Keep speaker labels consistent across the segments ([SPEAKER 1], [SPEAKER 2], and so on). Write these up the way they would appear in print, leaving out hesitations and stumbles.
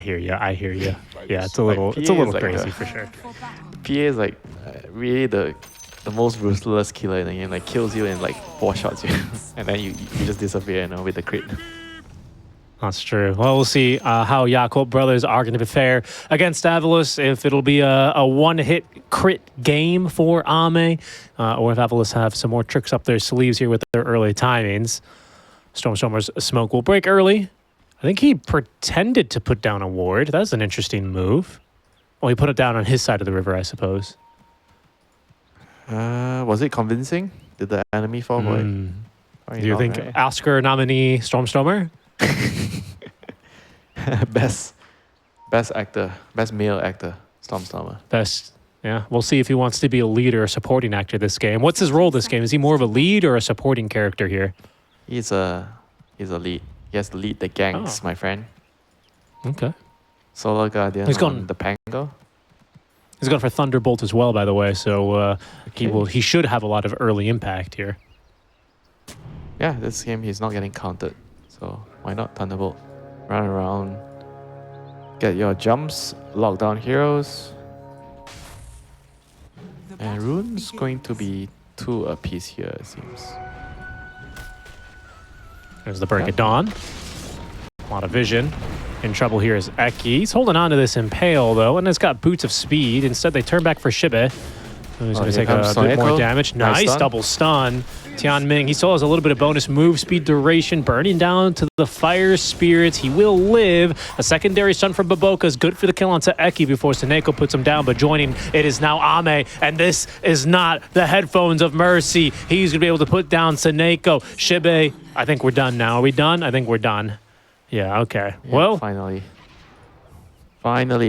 [SPEAKER 1] hear you. I hear you. Yeah, it's a
[SPEAKER 2] Like,
[SPEAKER 1] little,
[SPEAKER 2] PA
[SPEAKER 1] it's a little
[SPEAKER 2] is like
[SPEAKER 1] crazy
[SPEAKER 2] the-
[SPEAKER 1] for sure.
[SPEAKER 2] PA is like really the most ruthless killer in the game. Like kills you and like 4 shots you, and then you just disappear, with the crit.
[SPEAKER 1] That's true. Well, we'll see how Yakult brothers are going to fare against AVULUS, if it'll be a one-hit crit game for Ame, or if AVULUS have some more tricks up their sleeves here with their early timings. Storm's smoke will break early. I think he pretended to put down a ward. That's an interesting move. Well, he put it down on his side of the river, I suppose.
[SPEAKER 2] Was it convincing? Did the enemy fall for it?
[SPEAKER 1] Do you think Oscar nominee Stormer?
[SPEAKER 2] best actor, best male actor, Stormer.
[SPEAKER 1] Best. Yeah, we'll see if he wants to be a lead or a supporting actor this game. What's his role this game? Is he more of a lead or a supporting character here?
[SPEAKER 2] He's a lead. He has to lead the gangs, my friend.
[SPEAKER 1] Okay.
[SPEAKER 2] Solar Guardian.
[SPEAKER 1] He's gone
[SPEAKER 2] on the Pango.
[SPEAKER 1] He's gone for Thunderbolt as well, by the way. So he should have a lot of early impact here.
[SPEAKER 2] Yeah, this game he's not getting counted, so why not Thunderbolt? Run around, get your jumps, lock down heroes. And Rune's going to be 2 apiece here, it seems.
[SPEAKER 1] There's the Break of Dawn. A lot of vision. In trouble here is Eki. He's holding on to this Impale, though, and it's got Boots of Speed. Instead, they turn back for Shibe, who's going to take a bit more damage. Nice double stun. Tianming, he still has a little bit of bonus move speed duration, burning down to the Fire Spirits. He will live. A secondary stun from Baboka is good for the kill onto Eki before Seneko puts him down, but joining it is now Ame, and this is not the headphones of Mercy. He's going to be able to put down Seneko. Shibe, I think we're done now. Are we done? I think we're done. Yeah, okay.
[SPEAKER 2] Yeah,
[SPEAKER 1] well,
[SPEAKER 2] finally.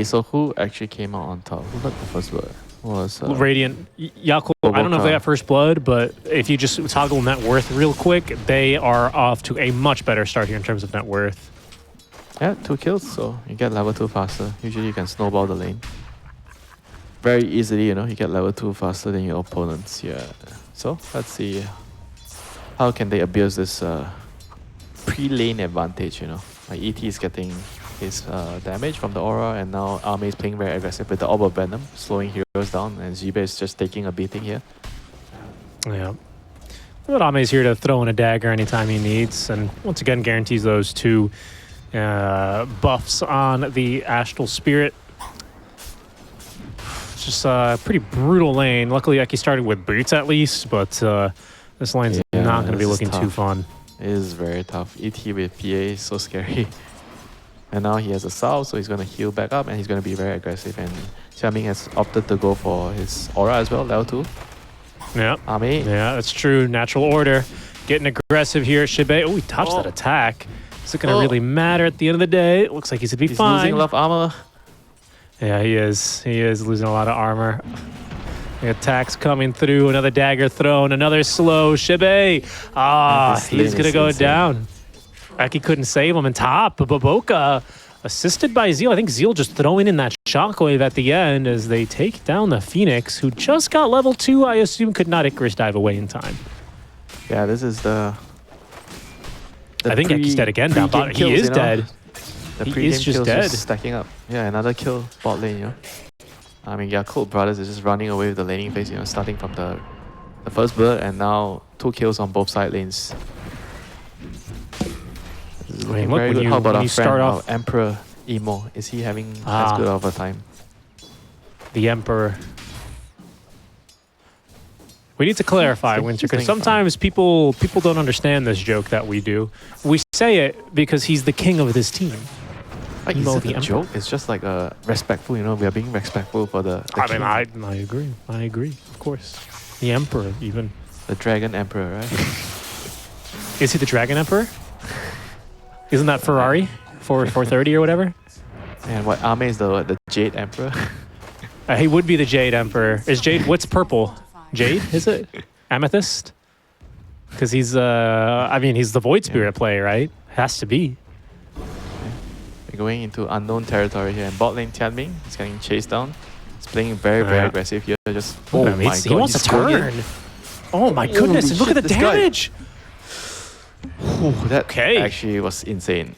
[SPEAKER 2] So who actually came out on top? Who got the first blood? Was
[SPEAKER 1] Radiant Yakult. I don't know if they got first blood, but if you just toggle net worth real quick, they are off to a much better start here in terms of net worth.
[SPEAKER 2] Yeah, 2 kills, so you get level 2 faster. Usually you can snowball the lane very easily, you get level 2 faster than your opponents. Yeah. So let's see how can they abuse this pre-lane advantage, Like ET is getting his damage from the aura, and now Ame is playing very aggressive with the Orb of Venom, slowing heroes down, and Zibe is just taking a beating here.
[SPEAKER 1] Yeah. But Ame's here to throw in a dagger anytime he needs, and once again guarantees those 2 buffs on the Astral Spirit. It's just a pretty brutal lane. Luckily, Eki started with boots at least, but this lane's not going to be looking too fun.
[SPEAKER 2] It is very tough. ET with PA is so scary. And now he has a Salve, so he's going to heal back up, and he's going to be very aggressive. And Xiaoming has opted to go for his aura as well, level 2.
[SPEAKER 1] Yeah.
[SPEAKER 2] Ame.
[SPEAKER 1] Yeah, that's true. Natural order. Getting aggressive here. Shibe. Oh, he touched that attack. Is it going to really matter at the end of the day? It looks like he's going to be fine.
[SPEAKER 2] He's losing a lot of armor.
[SPEAKER 1] Yeah, he is. He is losing a lot of armor. The attacks coming through. Another dagger thrown. Another slow. Shibe. He's going to go down. Eki couldn't save him in top. Baboka assisted by Zeal. I think Zeal just throwing in that shockwave at the end as they take down the Phoenix, who just got level 2, I assume could not Icarus dive away in time.
[SPEAKER 2] Yeah, this is the
[SPEAKER 1] I think Eki's dead again down bottom. He is dead.
[SPEAKER 2] He is just dead. Stacking up. Yeah, another kill bot lane, I mean, Yakult brothers is just running away with the laning phase, starting from the first blood, and now 2 kills on both side lanes.
[SPEAKER 1] Wait, look, when
[SPEAKER 2] How about
[SPEAKER 1] you start off
[SPEAKER 2] Emperor Emo? Is he having as good of a time?
[SPEAKER 1] The Emperor. We need to clarify, Winter, because sometimes people don't understand this joke that we do. We say it because he's the king of this team.
[SPEAKER 2] Like, is it a joke? It's just like respectful, we are being respectful for the king.
[SPEAKER 1] I agree. I agree, of course. The Emperor, even.
[SPEAKER 2] The Dragon Emperor, right?
[SPEAKER 1] Is he the Dragon Emperor? Isn't that Ferrari? 430 or whatever?
[SPEAKER 2] And what, Ame is the Jade Emperor?
[SPEAKER 1] He would be the Jade Emperor. Is Jade, what's purple? Jade, is it? Amethyst? Because he's, he's the Void Spirit player, right? Has to be.
[SPEAKER 2] We're going into unknown territory here. And bot lane Tianming is getting chased down. He's playing very, very aggressive here. Just, oh my god,
[SPEAKER 1] he wants to turn. Oh my goodness, look at the damage!
[SPEAKER 2] That actually was insane.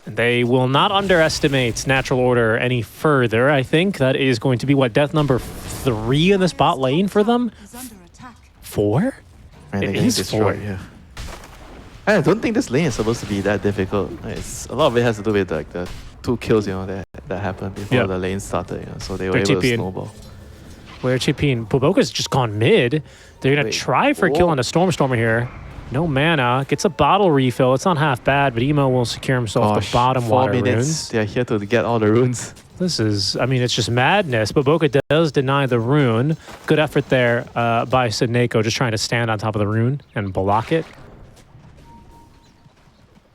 [SPEAKER 1] They will not underestimate Natural Order any further. I think that is going to be, what, death number 3 in this bot lane for them? 4?
[SPEAKER 2] And
[SPEAKER 1] It
[SPEAKER 2] they're getting
[SPEAKER 1] is
[SPEAKER 2] destroyed,
[SPEAKER 1] 4.
[SPEAKER 2] yeah. I don't think this lane is supposed to be that difficult. It's a lot of it has to do with like the 2 kills, you know, that happened before the lane started, you know, so they were able to snowball.
[SPEAKER 1] Where TPing? Puboka's just gone mid. They're gonna try for a kill on a Stormstormer here. No mana. Gets a bottle refill. It's not half bad, but Emo will secure himself the bottom
[SPEAKER 2] 4
[SPEAKER 1] water
[SPEAKER 2] minutes.
[SPEAKER 1] runes.
[SPEAKER 2] They're here to get all the runes.
[SPEAKER 1] This is, I mean, it's just madness. Puboka does deny the rune. Good effort there by Sineko, just trying to stand on top of the rune and block it.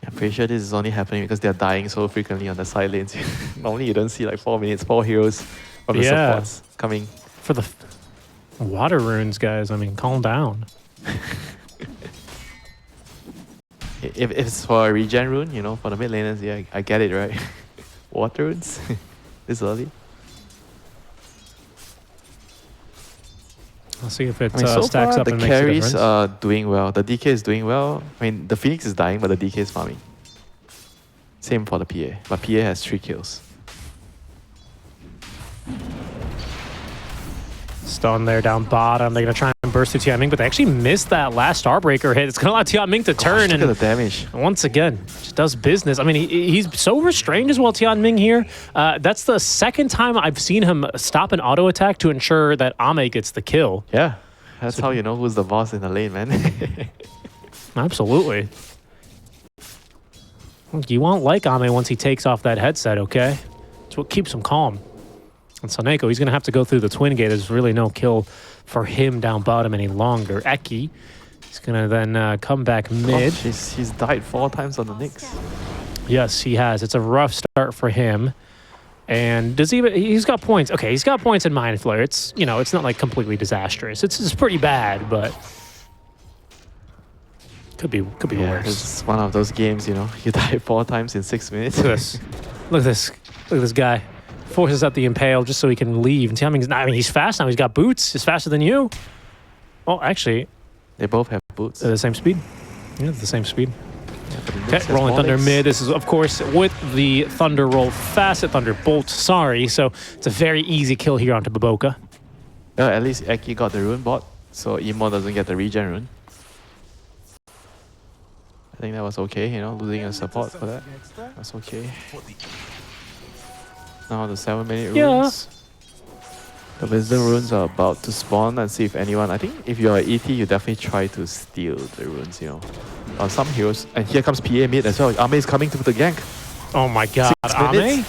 [SPEAKER 2] I'm pretty sure this is only happening because they're dying so frequently on the side lanes. Normally you don't see like 4 minutes, 4 heroes from the supports coming.
[SPEAKER 1] For the water runes, guys, I mean, calm down.
[SPEAKER 2] If it's for a regen rune, you know, for the mid laners, yeah, I get it, right? Water runes? This early?
[SPEAKER 1] I'll see if it
[SPEAKER 2] so
[SPEAKER 1] stacks
[SPEAKER 2] far,
[SPEAKER 1] up
[SPEAKER 2] the
[SPEAKER 1] and makes a
[SPEAKER 2] carries
[SPEAKER 1] difference.
[SPEAKER 2] are doing well. The DK is doing well. I mean, the Phoenix is dying, but the DK is farming. Same for the PA, but PA has 3 kills.
[SPEAKER 1] Stun there down bottom. They're going to try and burst through Tianming, but they actually missed that last Starbreaker hit. It's going to allow Tianming to turn.
[SPEAKER 2] Look
[SPEAKER 1] And
[SPEAKER 2] at the damage.
[SPEAKER 1] once again, just does business. I mean, he's so restrained as well, Tianming here. That's the second time I've seen him stop an auto attack to ensure that Ame gets the kill.
[SPEAKER 2] Yeah, that's how you know who's the boss in the lane, man.
[SPEAKER 1] Absolutely. You won't like Ame once he takes off that headset, okay? It's what keeps him calm. And Soneko, he's going to have to go through the twin gate. There's really no kill for him down bottom any longer. Eki, he's going to then come back mid.
[SPEAKER 2] He's died 4 times on the Nyx.
[SPEAKER 1] Yes, he has. It's a rough start for him. And does he's got points. Okay, he's got points in Mind Flayer. It's, you know, it's not like completely disastrous. It's pretty bad, but could be worse.
[SPEAKER 2] It's one of those games, you know, you die 4 times in 6 minutes.
[SPEAKER 1] Look at this. Look at this. Look at this guy. Forces out the Impale just so he can leave. And Tianming's, I mean, he's fast now. He's got boots. He's faster than you. Oh, actually.
[SPEAKER 2] They both have boots.
[SPEAKER 1] They're the same speed. Yeah, the same speed.
[SPEAKER 2] Yeah,
[SPEAKER 1] okay, Rolling Thunder mid. This is, of course, with the Thunder Roll Facet Thunderbolt. Sorry. So it's a very easy kill here onto Puboka.
[SPEAKER 2] At least Eki got the rune bot, so Emo doesn't get the regen rune. I think that was okay, you know, losing a support for that. That's okay. Now the 7-minute runes. The wisdom runes are about to spawn and see if anyone... I think if you're an ET, you definitely try to steal the runes, you know. On some heroes. And here comes PA mid as well. Ame is coming to the gank.
[SPEAKER 1] Oh my god, Ame?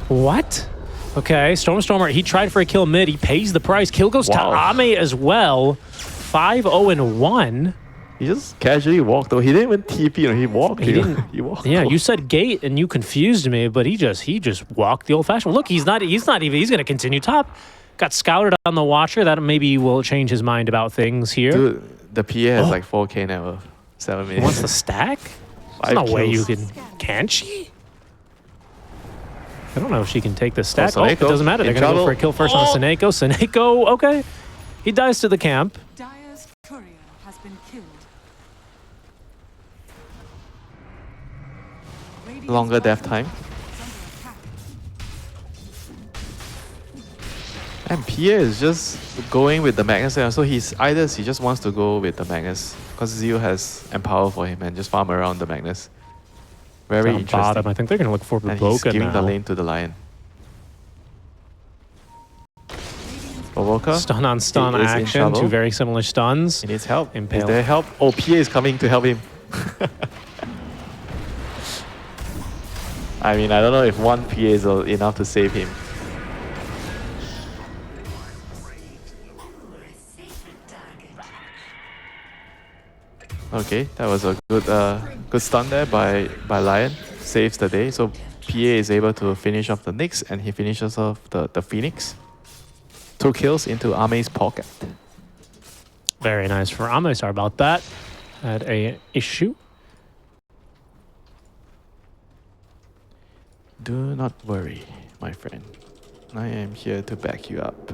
[SPEAKER 1] What? Okay, Stormstormer, he tried for a kill mid. He pays the price. Kill goes to Ame as well. 5-0-1.
[SPEAKER 2] He just casually walked though. He didn't even TP, you know, he walked.
[SPEAKER 1] He didn't.
[SPEAKER 2] He walked.
[SPEAKER 1] Yeah, you said gate and you confused me, but he just walked the old-fashioned. Look, he's not even. He's gonna continue top. Got scouted on the Watcher. That maybe will change his mind about things here.
[SPEAKER 2] Dude, the PA has like 4k now. 7 minutes.
[SPEAKER 1] He wants the stack? There's no way you can. Can she? I don't know if she can take the stack. Oh, it doesn't matter. They're gonna go for a kill first on Sineko. Sineko, okay. He dies to the camp.
[SPEAKER 3] Dire's courier has been killed.
[SPEAKER 2] Longer death time. And Pia is just going with the Magnus, so he just wants to go with the Magnus because Zio has Empower for him and just farm around the Magnus. Very interesting.
[SPEAKER 1] Bottom. I think they're gonna look for
[SPEAKER 2] and he's
[SPEAKER 1] Puboka
[SPEAKER 2] giving
[SPEAKER 1] now.
[SPEAKER 2] the lane to the Lion. Puboka.
[SPEAKER 1] Stun on stun action. 2 very similar stuns.
[SPEAKER 2] He needs help.
[SPEAKER 1] Impale.
[SPEAKER 2] Is there help? Oh, PA is coming to help him. I mean, I don't know if 1 PA is enough to save him. Okay, that was a good stun there by Lion. Saves the day. So PA is able to finish off the Nyx and he finishes off the Phoenix. 2 kills into Ame's pocket.
[SPEAKER 1] Very nice for Ame. Sorry about that. Had a issue.
[SPEAKER 2] Do not worry, my friend. I am here to back you up.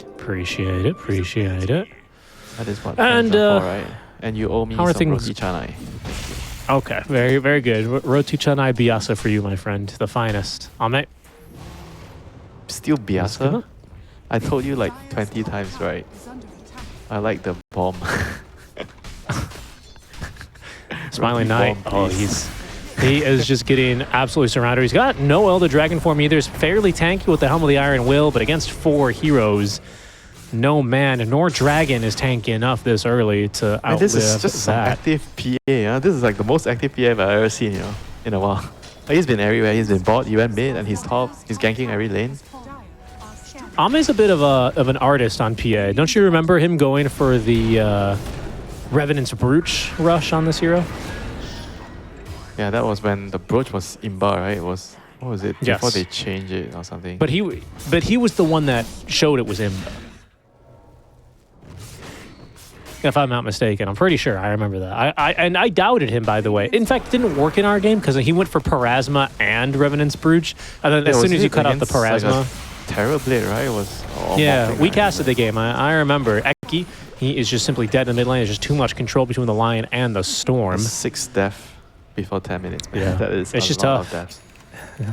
[SPEAKER 1] Appreciate it. Appreciate it.
[SPEAKER 2] That is what
[SPEAKER 1] And
[SPEAKER 2] friends are for, right? And you owe me
[SPEAKER 1] how are
[SPEAKER 2] some
[SPEAKER 1] things?
[SPEAKER 2] roti canai.
[SPEAKER 1] Okay, very, very good. Rotu Chunai Biasa for you, my friend. The finest. Ame.
[SPEAKER 2] Still
[SPEAKER 1] Let's
[SPEAKER 2] Biasa?
[SPEAKER 1] go.
[SPEAKER 2] I told you like 20 times, right?
[SPEAKER 3] Is under attack.
[SPEAKER 2] I like the bomb.
[SPEAKER 1] Smiling
[SPEAKER 2] Rotu
[SPEAKER 1] Knight.
[SPEAKER 2] bomb,
[SPEAKER 1] Oh,
[SPEAKER 2] please.
[SPEAKER 1] he is just getting absolutely surrounded. He's got no Elder Dragon form either. He's fairly tanky with the Helm of the Iron Will, but against 4 heroes, no man nor dragon is tanky enough this early to
[SPEAKER 2] Man,
[SPEAKER 1] outlive
[SPEAKER 2] this is just some
[SPEAKER 1] that.
[SPEAKER 2] active PA. This is like the most active PA I've ever seen, in a while. Like, he's been everywhere. He's been bot, he went mid, and he's top. He's ganking every lane.
[SPEAKER 3] Dire are scanning.
[SPEAKER 1] Ame's a bit of an artist on PA. Don't you remember him going for the Revenant's Brooch rush on this hero?
[SPEAKER 2] Yeah, that was when the brooch was Imba, right? It was, what was it?
[SPEAKER 1] Yes.
[SPEAKER 2] Before they changed it or something.
[SPEAKER 1] But he was the one that showed it was him. If I'm not mistaken, I'm pretty sure I remember that. I doubted him, by the way. In fact, it didn't work in our game because he went for Parasma and Revenant's Brooch. And then as soon as you cut out the Parasma,
[SPEAKER 2] Terror Blade, right? It was
[SPEAKER 1] yeah, we casted the game. I remember. Eki, he is just simply dead in the mid lane. There's just too much control between the Lion and the Storm.
[SPEAKER 2] 6 death before 10 minutes. Man.
[SPEAKER 1] Yeah.
[SPEAKER 2] That is
[SPEAKER 1] It's
[SPEAKER 2] a
[SPEAKER 1] just
[SPEAKER 2] lot
[SPEAKER 1] tough.
[SPEAKER 2] of deaths.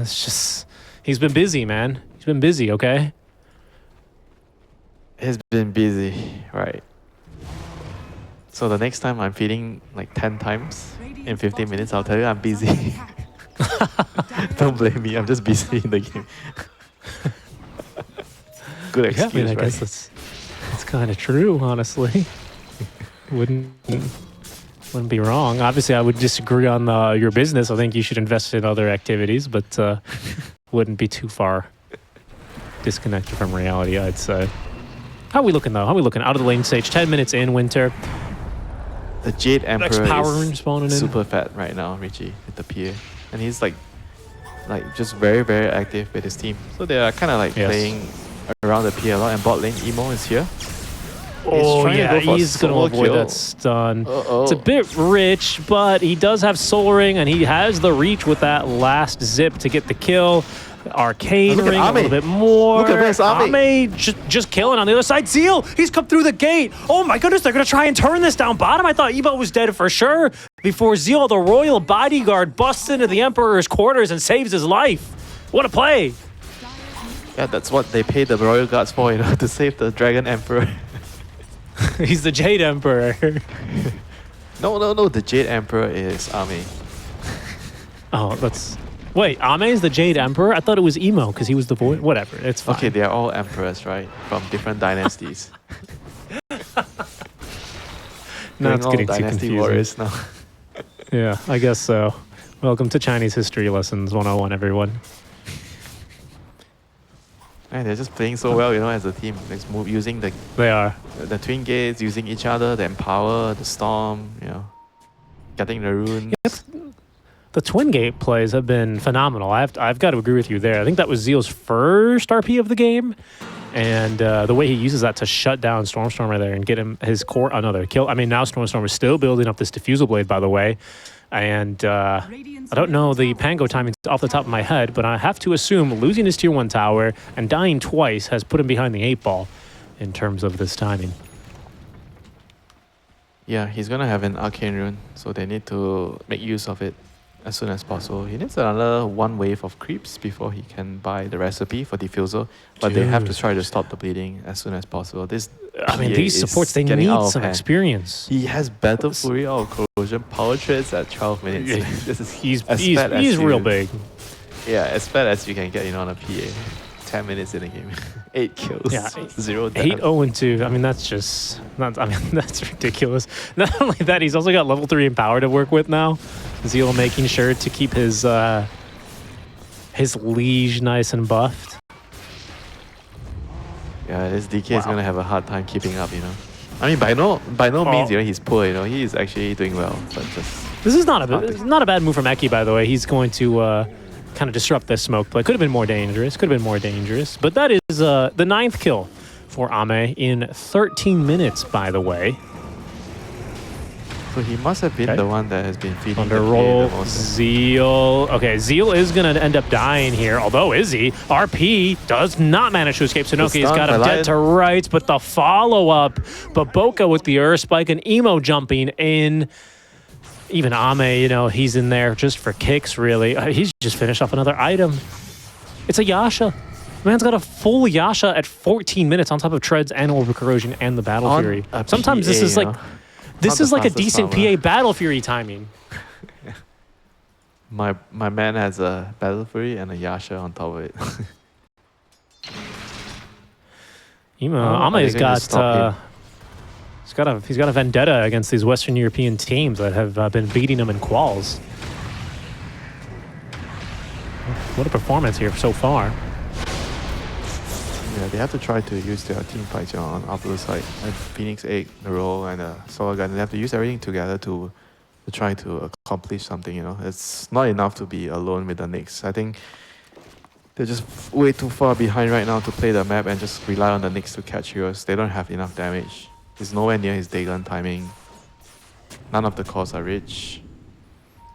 [SPEAKER 1] It's just he's been busy, man. He's been busy. Okay.
[SPEAKER 2] He's been busy, right? So the next time I'm feeding like 10 times in 15 minutes, I'll tell you I'm busy. Don't blame me. I'm just busy in the game. Good
[SPEAKER 1] Yeah,
[SPEAKER 2] excuse,
[SPEAKER 1] I mean, I
[SPEAKER 2] right?
[SPEAKER 1] guess that's kind of true, honestly. wouldn't be wrong. Obviously, I would disagree on your business. I think you should invest in other activities, but wouldn't be too far disconnected from reality, I'd say. How are we looking, though? How are we looking? Out of the lane stage, 10 minutes in, Winter.
[SPEAKER 2] The Jade
[SPEAKER 1] Next
[SPEAKER 2] Emperor
[SPEAKER 1] power rune
[SPEAKER 2] is
[SPEAKER 1] spawning in.
[SPEAKER 2] super fat right now, Richie, with the PA. And he's like just very, very active with his team. So they are kind of like
[SPEAKER 1] Yes.
[SPEAKER 2] playing around the PA a lot. And bot lane, Emo is here.
[SPEAKER 1] Oh,
[SPEAKER 2] trying to
[SPEAKER 1] yeah,
[SPEAKER 2] go for a
[SPEAKER 1] he's going to
[SPEAKER 2] solo
[SPEAKER 1] avoid
[SPEAKER 2] kill.
[SPEAKER 1] that stun.
[SPEAKER 2] Uh-oh.
[SPEAKER 1] It's a bit rich, but he does have Soul Ring, and he has the reach with that last zip to get the kill. Arcane
[SPEAKER 2] Look at
[SPEAKER 1] Ring a
[SPEAKER 2] Ame.
[SPEAKER 1] little bit more.
[SPEAKER 2] Look at this, Ame.
[SPEAKER 1] Ame just killing on the other side. Zeal, he's come through the gate. Oh my goodness, they're going to try and turn this down bottom. I thought Evo was dead for sure before Zeal, the royal bodyguard, busts into the Emperor's quarters and saves his life. What a play.
[SPEAKER 2] Yeah, that's what they pay the royal guards for, to save the Dragon Emperor.
[SPEAKER 1] He's the Jade Emperor.
[SPEAKER 2] No, the Jade Emperor is Ame.
[SPEAKER 1] Oh, that's... Wait, Ame is the Jade Emperor? I thought it was Emo because he was the voice. Whatever, it's fine.
[SPEAKER 2] Okay, they are all emperors, right? From different dynasties.
[SPEAKER 1] No, it's
[SPEAKER 2] Doing all
[SPEAKER 1] getting too
[SPEAKER 2] dynasty
[SPEAKER 1] confusing.
[SPEAKER 2] warriors now.
[SPEAKER 1] Yeah, I guess so. Welcome to Chinese History Lessons 101, everyone.
[SPEAKER 2] Man, they're just playing so well, as a team. Like move using the
[SPEAKER 1] They are.
[SPEAKER 2] twin gates, using each other, the empower, the storm, getting the runes.
[SPEAKER 1] The Twin Gate plays have been phenomenal. I've got to agree with you there. I think that was Zeal's first RP of the game. And the way he uses that to shut down Stormstormer there and get him his core another kill. I mean, now Stormstormer is still building up this Diffusal Blade, by the way. And I don't know the Pango timing off the top of my head, but I have to assume losing his tier 1 tower and dying twice has put him behind the 8 ball in terms of this timing.
[SPEAKER 2] Yeah, he's gonna have an arcane rune, so they need to make use of it as soon as possible. He needs another 1 wave of creeps before he can buy the recipe for diffusal, but they have to
[SPEAKER 1] Dude.
[SPEAKER 2] try to stop the bleeding as soon as possible. Ththis
[SPEAKER 1] I mean,
[SPEAKER 2] PA
[SPEAKER 1] these
[SPEAKER 2] is
[SPEAKER 1] supports, they
[SPEAKER 2] getting out
[SPEAKER 1] need
[SPEAKER 2] of
[SPEAKER 1] some
[SPEAKER 2] hand.
[SPEAKER 1] experience.
[SPEAKER 2] He has Battle Fury out of Corrosion, Power Trades at 12 minutes.
[SPEAKER 1] Yeah.
[SPEAKER 2] This is
[SPEAKER 1] He's
[SPEAKER 2] as fat as
[SPEAKER 1] he's real
[SPEAKER 2] you-
[SPEAKER 1] big.
[SPEAKER 2] Yeah, as fat as you can get on a PA. 10 minutes in a game. 8 kills.
[SPEAKER 1] Yeah,
[SPEAKER 2] 0 death.
[SPEAKER 1] 8-0-2. I mean, that's just not. I mean, that's ridiculous. Not only that, he's also got level 3 in power to work with now. Zeal making sure to keep his liege nice and buffed.
[SPEAKER 2] Yeah, this DK is
[SPEAKER 1] Wow.
[SPEAKER 2] gonna have a hard time keeping up, I mean, by no means,
[SPEAKER 1] Oh.
[SPEAKER 2] he's poor, he is actually doing well, but just
[SPEAKER 1] This is not a bad move from Eki, by the way. He's going to kind of disrupt this smoke play. Could have been more dangerous. But that is the 9th kill for Ame in 13 minutes, by the way.
[SPEAKER 2] so he must have been
[SPEAKER 1] Okay.
[SPEAKER 2] the one that has been feeding
[SPEAKER 1] Under
[SPEAKER 2] the PA
[SPEAKER 1] roll,
[SPEAKER 2] the most.
[SPEAKER 1] Zeal. Okay, Zeal is going to end up dying here. Although Izzy, RP does not manage to escape. Sunoki's
[SPEAKER 2] stun
[SPEAKER 1] got
[SPEAKER 2] by
[SPEAKER 1] him
[SPEAKER 2] Lion.
[SPEAKER 1] dead to rights, but the follow-up. Baboka with the Earth Spike and Emo jumping in. Even Ame, you know, he's in there just for kicks, really. He's just finished off another item. It's a Yasha. Man's got a full Yasha at 14 minutes on top of Treads and Orb Corrosion and the Battle
[SPEAKER 2] On
[SPEAKER 1] Fury.
[SPEAKER 2] a
[SPEAKER 1] Sometimes
[SPEAKER 2] PA,
[SPEAKER 1] this is like, this
[SPEAKER 2] Not
[SPEAKER 1] is
[SPEAKER 2] the
[SPEAKER 1] like a
[SPEAKER 2] fastest
[SPEAKER 1] decent
[SPEAKER 2] farmer.
[SPEAKER 1] PA Battle Fury timing.
[SPEAKER 2] My man has a Battle Fury and a Yasha on top of it.
[SPEAKER 1] Ame's
[SPEAKER 2] they gonna just stop him?
[SPEAKER 1] he's got a vendetta against these Western European teams that have been beating him in quals. What a performance here so far.
[SPEAKER 2] Yeah, they have to try to use their team fights on AVULUS side. And Phoenix 8, the role, and Solar Gun. They have to use everything together to try to accomplish something, you know. It's not enough to be alone with the Knicks. I think they're just way too far behind right now to play the map and just rely on the Knicks to catch heroes. They don't have enough damage. He's nowhere near his Dagon timing. None of the cores are rich.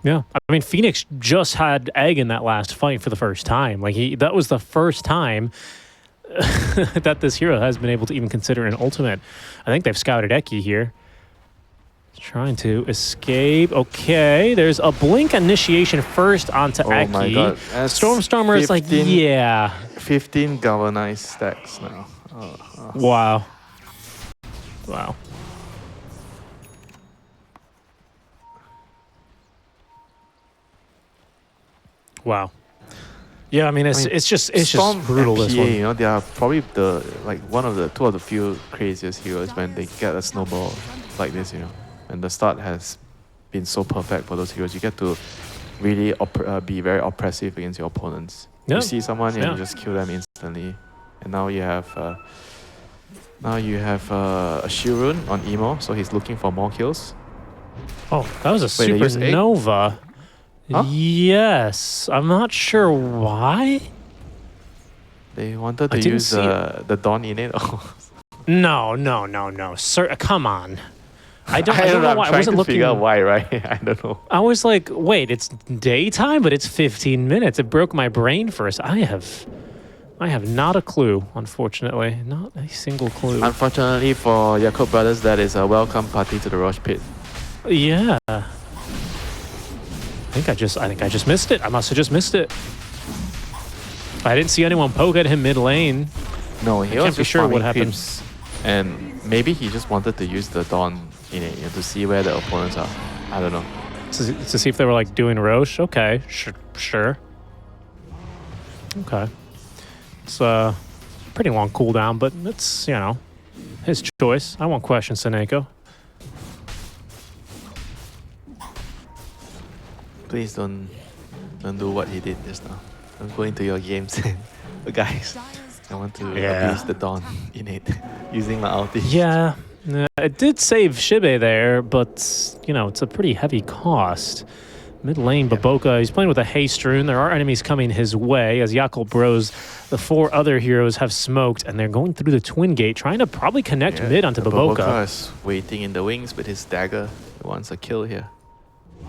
[SPEAKER 1] Yeah, I mean, Phoenix just had Egg in that last fight for the first time. Like, that was the first time that this hero has been able to even consider an ultimate. I think they've scouted Eki here. Trying to escape. Okay, there's a blink initiation first onto Eki.
[SPEAKER 2] Oh my god. That's
[SPEAKER 1] Stormstormer is like,
[SPEAKER 2] 15
[SPEAKER 1] yeah.
[SPEAKER 2] 15 galvanized stacks now. Oh.
[SPEAKER 1] Wow. Wow. Wow. Yeah, I mean, it's just
[SPEAKER 2] Storm
[SPEAKER 1] brutal.
[SPEAKER 2] and
[SPEAKER 1] This
[SPEAKER 2] PA,
[SPEAKER 1] one.
[SPEAKER 2] you know, they are probably two of the few craziest heroes when they get a snowball like this, you know. And the start has been so perfect for those heroes. You get to really be very oppressive against your opponents.
[SPEAKER 1] Yeah.
[SPEAKER 2] You see someone and
[SPEAKER 1] Yeah.
[SPEAKER 2] you just kill them instantly. And now you have a Shirun on Emo, so he's looking for more kills.
[SPEAKER 1] Oh, that was a
[SPEAKER 2] Wait, they used egg?
[SPEAKER 1] supernova.
[SPEAKER 2] Huh?
[SPEAKER 1] Yes, I'm not sure why.
[SPEAKER 2] They wanted
[SPEAKER 1] I
[SPEAKER 2] to
[SPEAKER 1] didn't
[SPEAKER 2] use
[SPEAKER 1] see it.
[SPEAKER 2] the Dawn in it.
[SPEAKER 1] No. Sir, come on. I don't know
[SPEAKER 2] I'm
[SPEAKER 1] why. I
[SPEAKER 2] trying
[SPEAKER 1] wasn't
[SPEAKER 2] to
[SPEAKER 1] looking.
[SPEAKER 2] figure out why, right? I don't know.
[SPEAKER 1] I was like, wait, it's daytime, but it's 15 minutes. It broke my brain first. I have not a clue, unfortunately. Not a single clue.
[SPEAKER 2] Unfortunately for Yakult brothers, that is a welcome party to the Roche pit.
[SPEAKER 1] Yeah. I think I just missed it. I must have just missed it. I didn't see anyone poke at him mid lane.
[SPEAKER 2] No, he
[SPEAKER 1] can't
[SPEAKER 2] was
[SPEAKER 1] be
[SPEAKER 2] just
[SPEAKER 1] sure what
[SPEAKER 2] farming
[SPEAKER 1] happened.
[SPEAKER 2] creeps, and maybe he just wanted to use the Dawn in it, you know, to see where the opponents are. I don't know.
[SPEAKER 1] To see if they were like doing Roche. Okay, sure. Okay. It's a pretty long cooldown, but it's, you know, his choice. I won't question Seneko.
[SPEAKER 2] Please don't do what he did just now. Don't go into your games and guys, I want to abuse the Dawn in it using my ulti.
[SPEAKER 1] Yeah, it did save Shibe there, but, you know, it's a pretty heavy cost. Mid lane, Baboka, he's playing with a haste rune. There are enemies coming his way as Yakult Bros. The four other heroes have smoked, and they're going through the twin gate, trying to probably connect mid onto Baboka.
[SPEAKER 2] Is waiting in the wings with his dagger. He wants a kill here.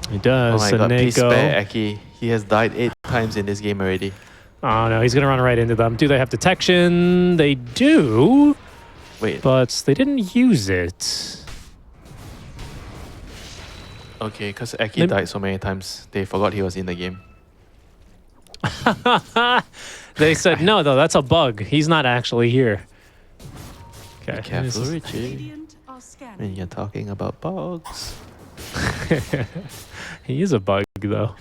[SPEAKER 1] He does.
[SPEAKER 2] Oh my god, please
[SPEAKER 1] Seneko.
[SPEAKER 2] spare Eki. He has died 8 times in this game already.
[SPEAKER 1] Oh no, he's gonna run right into them. Do they have detection? They do,
[SPEAKER 2] Wait,
[SPEAKER 1] but they didn't use it.
[SPEAKER 2] okay, because Eki died so many times, they forgot he was in the game.
[SPEAKER 1] They said, no, though, that's a bug. He's not actually here. Okay.
[SPEAKER 2] Be careful, Richie,
[SPEAKER 3] Radiant are scanning.
[SPEAKER 2] when you're talking about bugs.
[SPEAKER 1] He is a bug, though.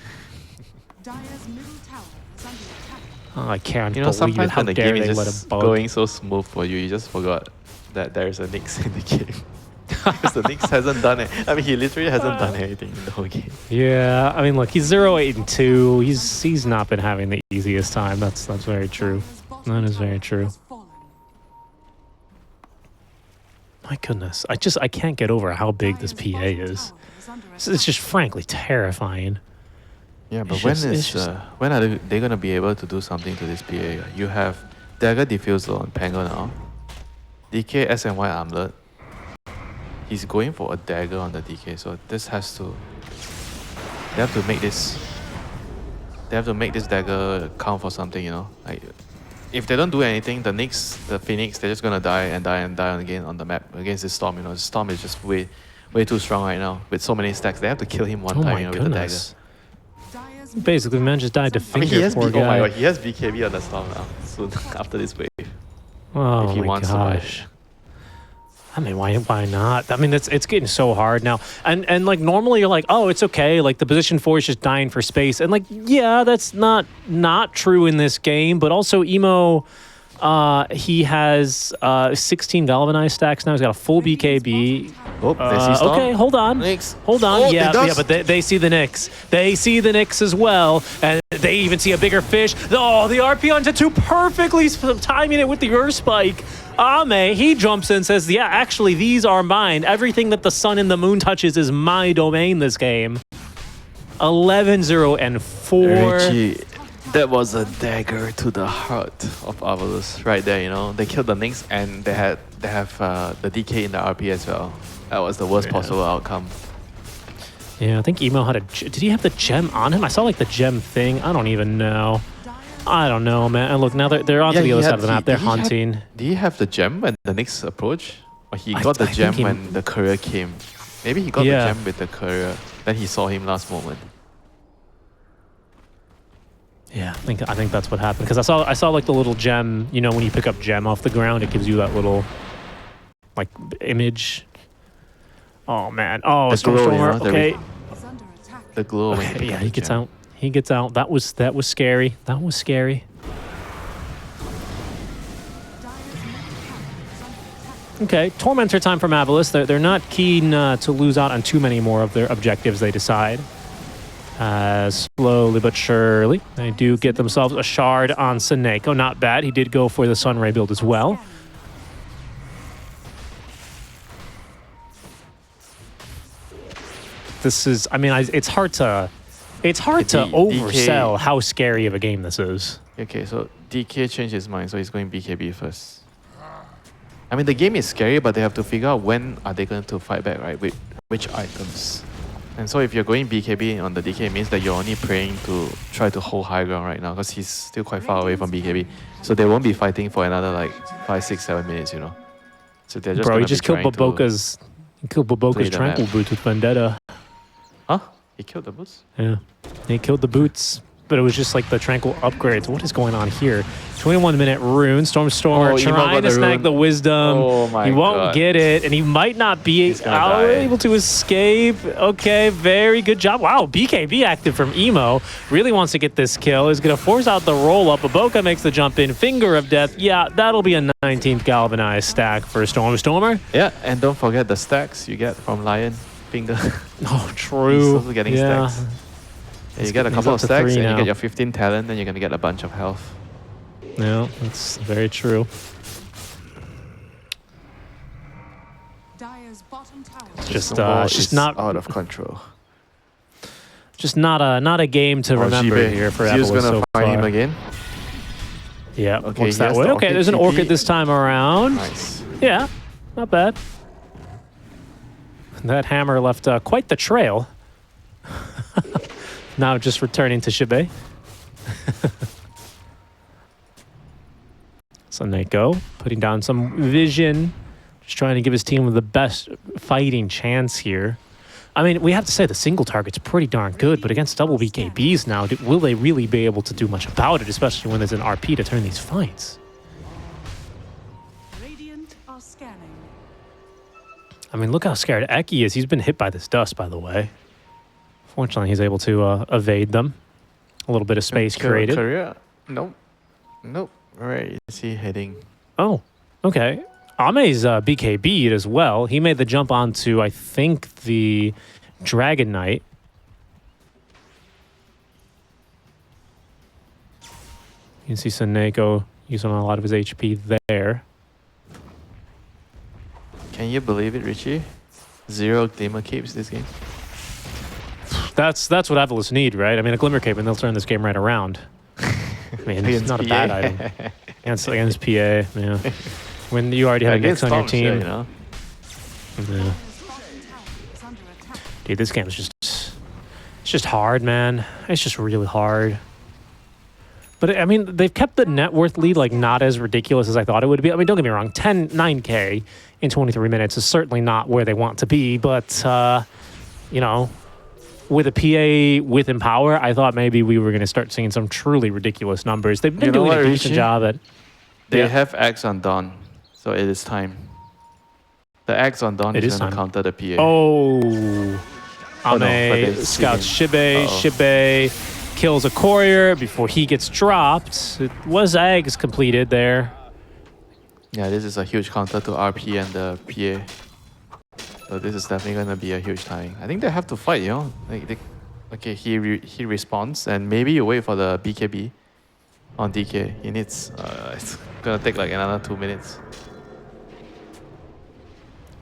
[SPEAKER 3] Dire's middle tower is under attack.
[SPEAKER 1] Oh, I can't
[SPEAKER 2] You know,
[SPEAKER 1] believe it.
[SPEAKER 2] sometimes
[SPEAKER 1] How
[SPEAKER 2] when the
[SPEAKER 1] dare
[SPEAKER 2] game
[SPEAKER 1] they
[SPEAKER 2] is
[SPEAKER 1] let
[SPEAKER 2] just
[SPEAKER 1] a bug?
[SPEAKER 2] going so smooth for you, you just forgot that there's a Nyx in the game. Because the Nyx hasn't done it. I mean, he literally hasn't done anything in the whole game.
[SPEAKER 1] Yeah, I mean, look, he's 0-8-2. He's not been having the easiest time. That's very true.
[SPEAKER 3] Dire's bottom
[SPEAKER 1] That is very
[SPEAKER 3] tower
[SPEAKER 1] true.
[SPEAKER 3] has fallen.
[SPEAKER 1] My goodness, I can't get over how big this
[SPEAKER 3] Dire's
[SPEAKER 1] PA
[SPEAKER 3] bottom
[SPEAKER 1] is.
[SPEAKER 3] tower is under
[SPEAKER 1] It's
[SPEAKER 3] attack.
[SPEAKER 1] just frankly terrifying.
[SPEAKER 2] Yeah, but
[SPEAKER 1] It's
[SPEAKER 2] when are they gonna be able to do something to this PA? You have Dagger Diffusal on Pango now. DK SNY Armlet. He's going for a dagger on the DK, so this has to. They have to make this. They have to make this dagger count for something, you know. Like, if they don't do anything, the Phoenix, they're just gonna die and die and die again on the map against this Storm. You know, the Storm is just way way too strong right now. With so many stacks, they have to kill him one
[SPEAKER 1] Oh
[SPEAKER 2] time,
[SPEAKER 1] my
[SPEAKER 2] you know, with the dagger.
[SPEAKER 1] goodness.
[SPEAKER 3] Dyer's
[SPEAKER 1] Basically, the man just died to
[SPEAKER 2] I mean,
[SPEAKER 1] finger,
[SPEAKER 2] he has,
[SPEAKER 1] poor
[SPEAKER 2] oh my
[SPEAKER 1] guy.
[SPEAKER 2] god, he has BKB on the storm now, soon after this wave.
[SPEAKER 1] Oh
[SPEAKER 2] if he
[SPEAKER 1] my
[SPEAKER 2] wants to
[SPEAKER 1] gosh. I mean, why not? I mean, it's getting so hard now. And like normally you're like, oh, it's okay. Like the position 4 is just dying for space. And like, yeah, that's not true in this game. But also Emo, he has 16 galvanized stacks now. He's got a full BKB.
[SPEAKER 2] Oh, they see storm.
[SPEAKER 1] Okay, hold on.
[SPEAKER 2] Nyx.
[SPEAKER 1] Hold on.
[SPEAKER 2] Oh,
[SPEAKER 1] yeah,
[SPEAKER 2] they
[SPEAKER 1] yeah, but they see the Nyx. They see the Nyx as well. And they even see a bigger fish. Oh, the RP onto 2 perfectly timing it with the Earth Spike. Ame, he jumps in and says, yeah, actually, these are mine. Everything that the sun and the moon touches is my domain this game. 11-0 and 4.
[SPEAKER 2] Richie, that was a dagger to the heart of AVULUS right there, you know. They killed the Nyx and they have the DK in the RP as well. That was the worst possible outcome.
[SPEAKER 1] Yeah, I think Emo had a... Did he have the gem on him? I saw like the gem thing. I don't even know. I don't know, man. And look, now they're onto the other side of the map. They're hunting.
[SPEAKER 2] Did he have the gem when the Nyx approached? Or he got the gem when the courier came? Maybe he got the gem with the courier. Then he saw him last moment.
[SPEAKER 1] Yeah, I think that's what happened. Because I saw like the little gem. You know, when you pick up gem off the ground, it gives you that little like image. Oh man. Oh,
[SPEAKER 2] the glow,
[SPEAKER 1] Stormer.
[SPEAKER 2] you know,
[SPEAKER 1] Okay.
[SPEAKER 3] is under attack.
[SPEAKER 2] The glow.
[SPEAKER 1] Okay, yeah, he gets out. He gets out. That was scary. That was scary.
[SPEAKER 3] Dyer's middle tower is under attack.
[SPEAKER 1] Okay, Tormentor time from AVULUS. They're not keen to lose out on too many more of their objectives, they decide. Slowly but surely, they do get themselves a shard on Seneko. Not bad. He did go for the Sunray build as well. This is, I mean, it's hard to oversell how scary of a game this is.
[SPEAKER 2] Okay, so DK changed his mind, so he's going BKB first. I mean, the game is scary, but they have to figure out when are they going to fight back, right? With which items. And so if you're going BKB on the DK, it means that you're only praying to try to hold high ground right now, because he's still quite far away from BKB. So they won't be fighting for another like 5, 6, 7 minutes, you know. So they're just
[SPEAKER 1] Bro, he just killed Baboka's Tranquil Boots with Vendetta.
[SPEAKER 2] Huh? He killed the boots?
[SPEAKER 1] Yeah, he killed the boots, but it was just like the Tranquil upgrades. What is going on here? 21-minute rune. Stormer trying to snag the wisdom.
[SPEAKER 2] Oh my
[SPEAKER 1] He won't
[SPEAKER 2] God.
[SPEAKER 1] get it, and he might not be able to escape. Okay, very good job. Wow, BKB active from Emo. Really wants to get this kill. Is going to force out the roll-up. Baboka makes the jump in. Finger of Death. Yeah, that'll be a 19th galvanized stack for Stormer.
[SPEAKER 2] Yeah, and don't forget the stacks you get from Lion Finger.
[SPEAKER 1] Oh,
[SPEAKER 2] He's
[SPEAKER 1] true.
[SPEAKER 2] also getting stacks. Yeah, you get a couple of stacks and you get your 15 talent, then you're going to get a bunch of health.
[SPEAKER 1] Yeah, that's very true.
[SPEAKER 3] Dyer's bottom tower
[SPEAKER 1] Just
[SPEAKER 2] It's
[SPEAKER 1] not
[SPEAKER 2] out of control.
[SPEAKER 1] Just not a game to remember
[SPEAKER 2] Jibe.
[SPEAKER 1] here for
[SPEAKER 2] Zio's
[SPEAKER 1] AVULUS
[SPEAKER 2] gonna
[SPEAKER 1] so
[SPEAKER 2] find
[SPEAKER 1] far.
[SPEAKER 2] him again.
[SPEAKER 1] Yeah,
[SPEAKER 2] Okay,
[SPEAKER 1] looks
[SPEAKER 2] he
[SPEAKER 1] that
[SPEAKER 2] has
[SPEAKER 1] way.
[SPEAKER 2] the
[SPEAKER 1] Okay,
[SPEAKER 2] Orchid
[SPEAKER 1] there's an
[SPEAKER 2] TP.
[SPEAKER 1] Orchid this time around.
[SPEAKER 2] Nice.
[SPEAKER 1] Yeah, not bad. That hammer left quite the trail. Now just returning to Shibe. Seneko putting down some vision. Just trying to give his team the best fighting chance here. I mean, we have to say the single target's pretty darn good, but against double BKBs now, will they really be able to do much about it, especially when there's an RP to turn these fights?
[SPEAKER 3] Radiant are scanning.
[SPEAKER 1] I mean, look how scared Eki is. He's been hit by this dust, by the way. Fortunately, he's able to evade them. A little bit of space created.
[SPEAKER 2] Career? Nope. Nope. Where is he heading?
[SPEAKER 1] Oh, okay. Ame's BKB'd as well. He made the jump onto, I think, the Dragon Knight. You can see Seneko using a lot of his HP there.
[SPEAKER 2] Can you believe it, Richie? 0 Glimmer Capes this game.
[SPEAKER 1] That's what AVULUS need, right? I mean, a Glimmer Cape, and they'll turn this game right around. I mean, it's not a bad item. Against PA, yeah. When you already have a Nyx on your team.
[SPEAKER 2] Yeah, you know?
[SPEAKER 1] Yeah.
[SPEAKER 3] Dyer's bottom tower is under attack.
[SPEAKER 1] Dude, this game is just... It's just hard, man. It's just really hard. But I mean, they've kept the net worth lead like not as ridiculous as I thought it would be. I mean, don't get me wrong, 9K in 23 minutes is certainly not where they want to be. But, you know, with a PA with Empower, I thought maybe we were going to start seeing some truly ridiculous numbers. They've been doing a decent job at...
[SPEAKER 2] They have Axe on Dawn, so it is time. The Axe on Dawn is going to counter the PA.
[SPEAKER 1] Oh, Ame scouts Shibe. Shibe kills a courier before he gets dropped. It was eggs completed there.
[SPEAKER 2] Yeah, this is a huge counter to RP and the PA. So this is definitely going to be a huge tie. I think they have to fight, you know. Okay, he responds, and maybe you wait for the BKB on DK. He needs. It's gonna take like another 2 minutes.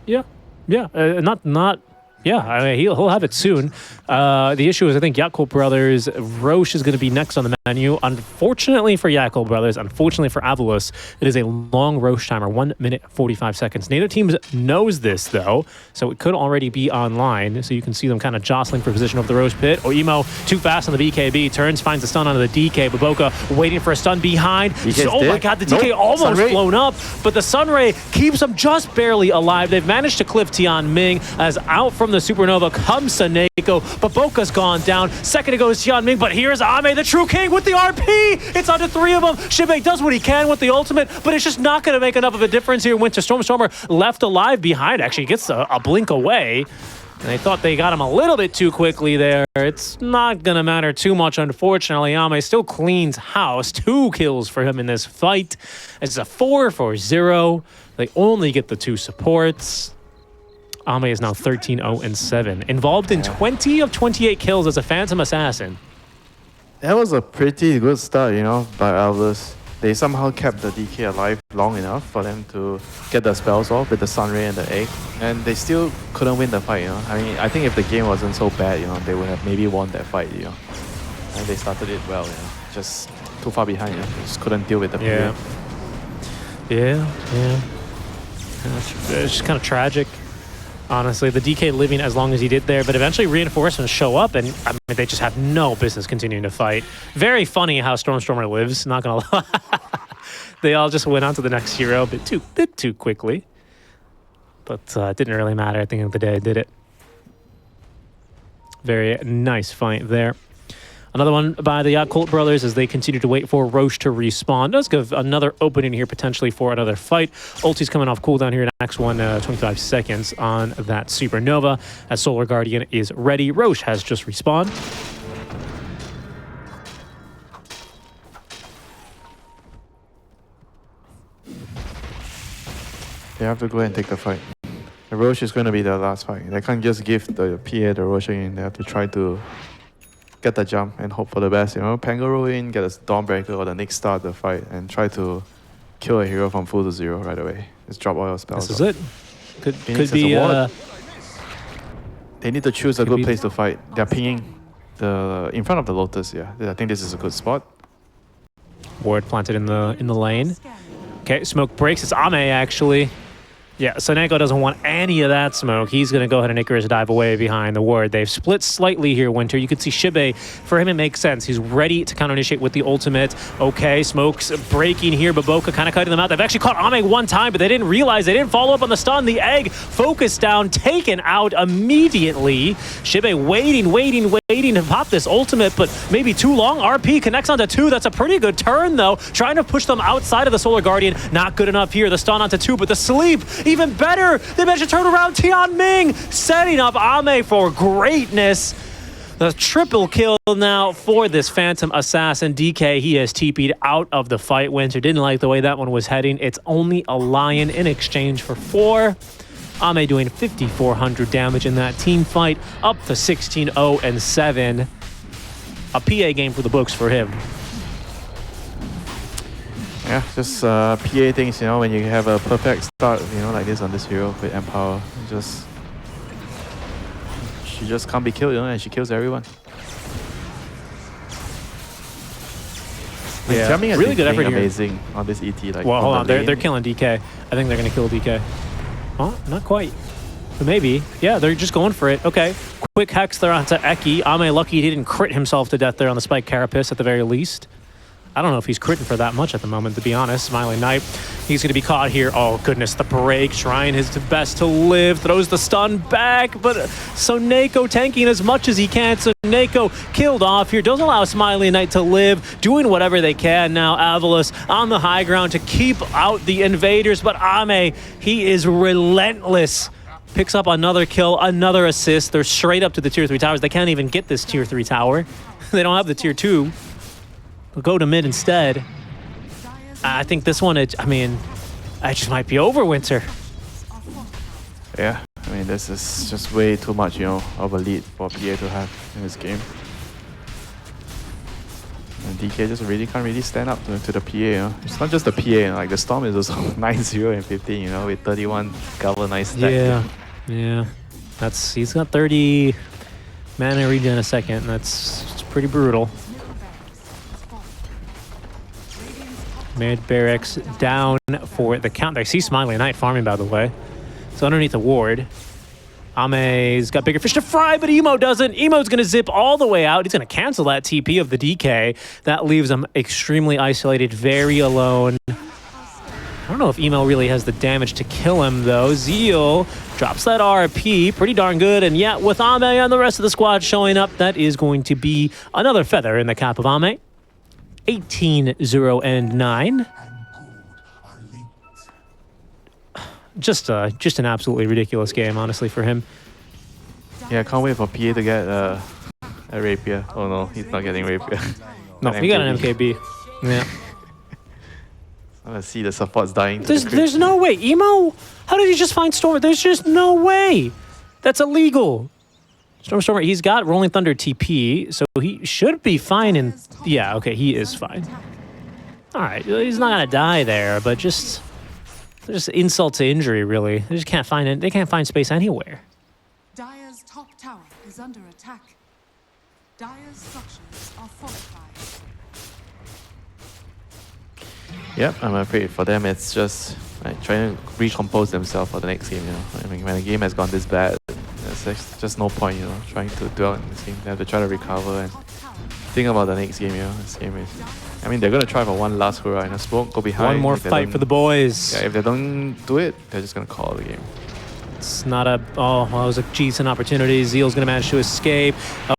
[SPEAKER 1] Yeah, yeah. I mean, he'll have it soon. The issue is, I think Yakult Brothers, Roche is going to be next on the menu. Unfortunately for Yakult Brothers, unfortunately for AVULUS, it is a long Roche timer, 1 minute 45 seconds. Neither team knows this though, so it could already be online. So you can see them kind of jostling for position over the Roche pit. Oimo too fast on the BKB, turns, finds the stun onto the DK. Baboka waiting for a stun behind. Oh my god, the DK almost blown up, but the Sunray keeps him just barely alive. They've managed to clip Tian Ming as out from the Supernova comes Saneko. Baboka's gone down. Second to go is Tian Ming, but here's Ame, the true king, with the RP. It's onto 3 of them. Shibe does what he can with the ultimate, but it's just not going to make enough of a difference here. Winter Stormer left alive behind, actually gets a blink away. And they thought they got him a little bit too quickly there. It's not going to matter too much, unfortunately. Ame still cleans house. 2 kills for him in this fight. It's a 4-0. They only get the 2 supports. Ame is now 13-0-7. Involved in 20 of 28 kills as a Phantom Assassin.
[SPEAKER 2] That was a pretty good start, you know, by AVULUS. They somehow kept the DK alive long enough for them to get the spells off with the Sunray and the Egg. And they still couldn't win the fight, you know. I mean, I think if the game wasn't so bad, you know, they would have maybe won that fight, you know. And they started it well, you know. Just too far behind, you know. They just couldn't deal with the period.
[SPEAKER 1] Yeah. It's just kind of tragic. Honestly, the DK living as long as he did there, but eventually reinforcements show up, and I mean, they just have no business continuing to fight. Very funny how Stormer lives, not gonna lie. They all just went on to the next hero a bit too quickly. But didn't really matter at the end of the day, did it? Very nice fight there. Another one by the Yakult Brothers as they continue to wait for Roche to respawn. Does give another opening here potentially for another fight. Ulti's coming off cooldown here. Next one, 25 seconds on that Supernova as Solar Guardian is ready. Roche has just respawned.
[SPEAKER 2] They have to go and take the fight. The Roche is going to be the last fight. They can't just give the PA the Roche in. They have to try to get the jump and hope for the best, you know. Pangoro in, get a Dawnbreaker or the next start the fight and try to kill a hero from full to 0 right away. Just drop all your spells.
[SPEAKER 1] This is it. Could be
[SPEAKER 2] they need to choose a good place to fight. They're pinging in front of the Lotus, yeah. I think this is a good spot.
[SPEAKER 1] Ward planted in the lane. Okay, smoke breaks. It's Ame actually. Yeah, Saneko doesn't want any of that smoke. He's going to go ahead and Icarus dive away behind the ward. They've split slightly here, Winter. You can see Shibe. For him, it makes sense. He's ready to counter-initiate with the ultimate. Okay, smoke's breaking here. Baboka kind of cutting them out. They've actually caught Ame one time, but they didn't realize. They didn't follow up on the stun. The egg focused down, taken out immediately. Shibe waiting to pop this ultimate, but maybe too long. RP connects onto 2. That's a pretty good turn, though. Trying to push them outside of the Solar Guardian. Not good enough here. The stun onto 2, but the sleep, even better. They managed to turn around Tian Ming, setting up Ame for greatness. The triple kill now for this Phantom Assassin. DK, he has TP'd out of the fight. Winter didn't like the way that one was heading. It's only a Lion in exchange for 4. Ame doing 5,400 damage in that team fight, up to 16-0-7. A PA game for the books for him.
[SPEAKER 2] Yeah, just PA things, you know, when you have a perfect start, you know, like this on this hero with Empower, she just can't be killed, you know, and she kills everyone.
[SPEAKER 1] Yeah, really good effort here.
[SPEAKER 2] Amazing on this ET. Like,
[SPEAKER 1] well, hold on, they're killing DK. I think they're gonna kill DK. Oh, not quite. But maybe. Yeah, they're just going for it. Okay. Quick hex there onto Eki. Ame lucky he didn't crit himself to death there on the Spike Carapace at the very least. I don't know if he's critting for that much at the moment, to be honest. Smiling Knight, he's going to be caught here. Oh, goodness, the break. Trying his best to live. Throws the stun back, but Soneko tanking as much as he can. Soneko killed off here. Doesn't allow Smiling Knight to live. Doing whatever they can now. AVULUS on the high ground to keep out the invaders, but Ame, he is relentless. Picks up another kill, another assist. They're straight up to the tier 3 towers. They can't even get this tier 3 tower. They don't have the tier 2. They'll go to mid instead. I think this one, it just might be over, Winter.
[SPEAKER 2] Yeah, I mean, this is just way too much, you know, of a lead for PA to have in this game. And DK just really can't really stand up to the PA, you know. It's not just the PA, you know, like the Storm is also 9-0 and 15, you know, with 31 galvanized stack.
[SPEAKER 1] Yeah. He's got 30 mana regen a second. It's pretty brutal. Mid barracks down for the count. I see Smiling Knight farming, by the way. So underneath the ward. Ame's got bigger fish to fry, but Emo doesn't. Emo's going to zip all the way out. He's going to cancel that TP of the DK. That leaves him extremely isolated, very alone. I don't know if Emo really has the damage to kill him, though. Zeal drops that RP. Pretty darn good. And yeah, with Ame and the rest of the squad showing up, that is going to be another feather in the cap of Ame. 18-0-9. Just an absolutely ridiculous game, honestly, for him.
[SPEAKER 2] Yeah, I can't wait for PA to get a rapier. Oh no, he's not getting rapier.
[SPEAKER 1] No, he got an MKB. Yeah.
[SPEAKER 2] I want to see the supports dying.
[SPEAKER 1] There's no way. Emo? How did he just find Storm? There's just no way. That's illegal. Stormer, he's got Rolling Thunder TP, so he should be fine. And yeah, okay, he is fine. All right, he's not gonna die there, but just insult to injury, really. They just can't find it. They can't find space anywhere.
[SPEAKER 3] Dire's top tower is under attack. Dire's structures are fortified.
[SPEAKER 2] Yep, I'm afraid for them it's just like trying to recompose themselves for the next game, you know. I mean, when the game has gone this bad, there's just no point, you know, trying to dwell in this game. They have to try to recover and think about the next game, you know. This game is... I mean, they're going to try for one last hurrah in a smoke, go behind.
[SPEAKER 1] One more fight for the boys.
[SPEAKER 2] Yeah, if they don't do it, they're just going to call the game.
[SPEAKER 1] It's not a... Oh, well, it was a decent opportunity. Zeal's going to manage to escape.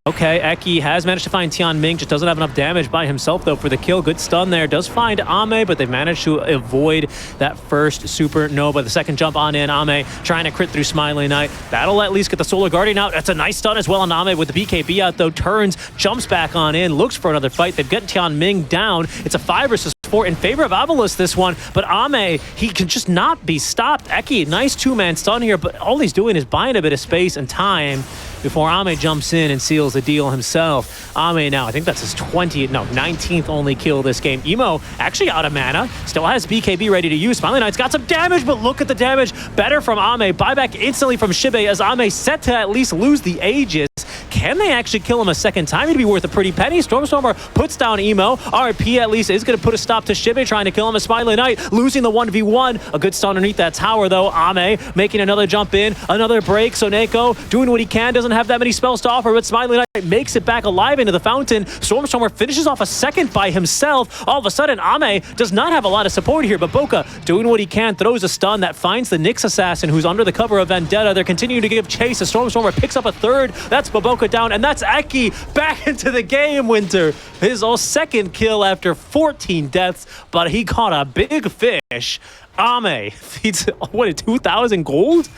[SPEAKER 1] Okay, Eki has managed to find Tian Ming. Just doesn't have enough damage by himself, though, for the kill. Good stun there. Does find Ame, but they've managed to avoid that first supernova. The second jump on in. Ame trying to crit through Smiling Knight. That'll at least get the Solar Guardian out. That's a nice stun as well on Ame with the BKB out, though. Turns, jumps back on in, looks for another fight. They've got Tian Ming down. It's a 5 versus 4 in favor of AVULUS this one, but Ame, he can just not be stopped. Eki, nice 2-man stun here, but all he's doing is buying a bit of space and time before Ame jumps in and seals the deal himself. Ame now, I think that's his 19th only kill this game. Emo actually out of mana, still has BKB ready to use. Smiling Knight's got some damage, but look at the damage. Better from Ame. Buyback instantly from Shibe as Ame set to at least lose the Aegis. Can they actually kill him a second time? It'd be worth a pretty penny. Stormstormer puts down Emo. RP at least is going to put a stop to Shibe trying to kill him. A Smiling Knight losing the 1v1. A good stun underneath that tower though. Ame making another jump in. Another break. Soneko doing what he can. Doesn't have that many spells to offer, but Smiling Knight makes it back alive into the fountain. Stormstormer finishes off a second by himself. All of a sudden, Ame does not have a lot of support here, but Boca doing what he can. Throws a stun that finds the Nyx assassin who's under the cover of Vendetta. They're continuing to give chase as Stormstormer picks up a third. That's Boboka down, and that's Eki back into the game, Winter. His second kill after 14 deaths, but he caught a big fish. Ame feeds, what, 2,000 gold?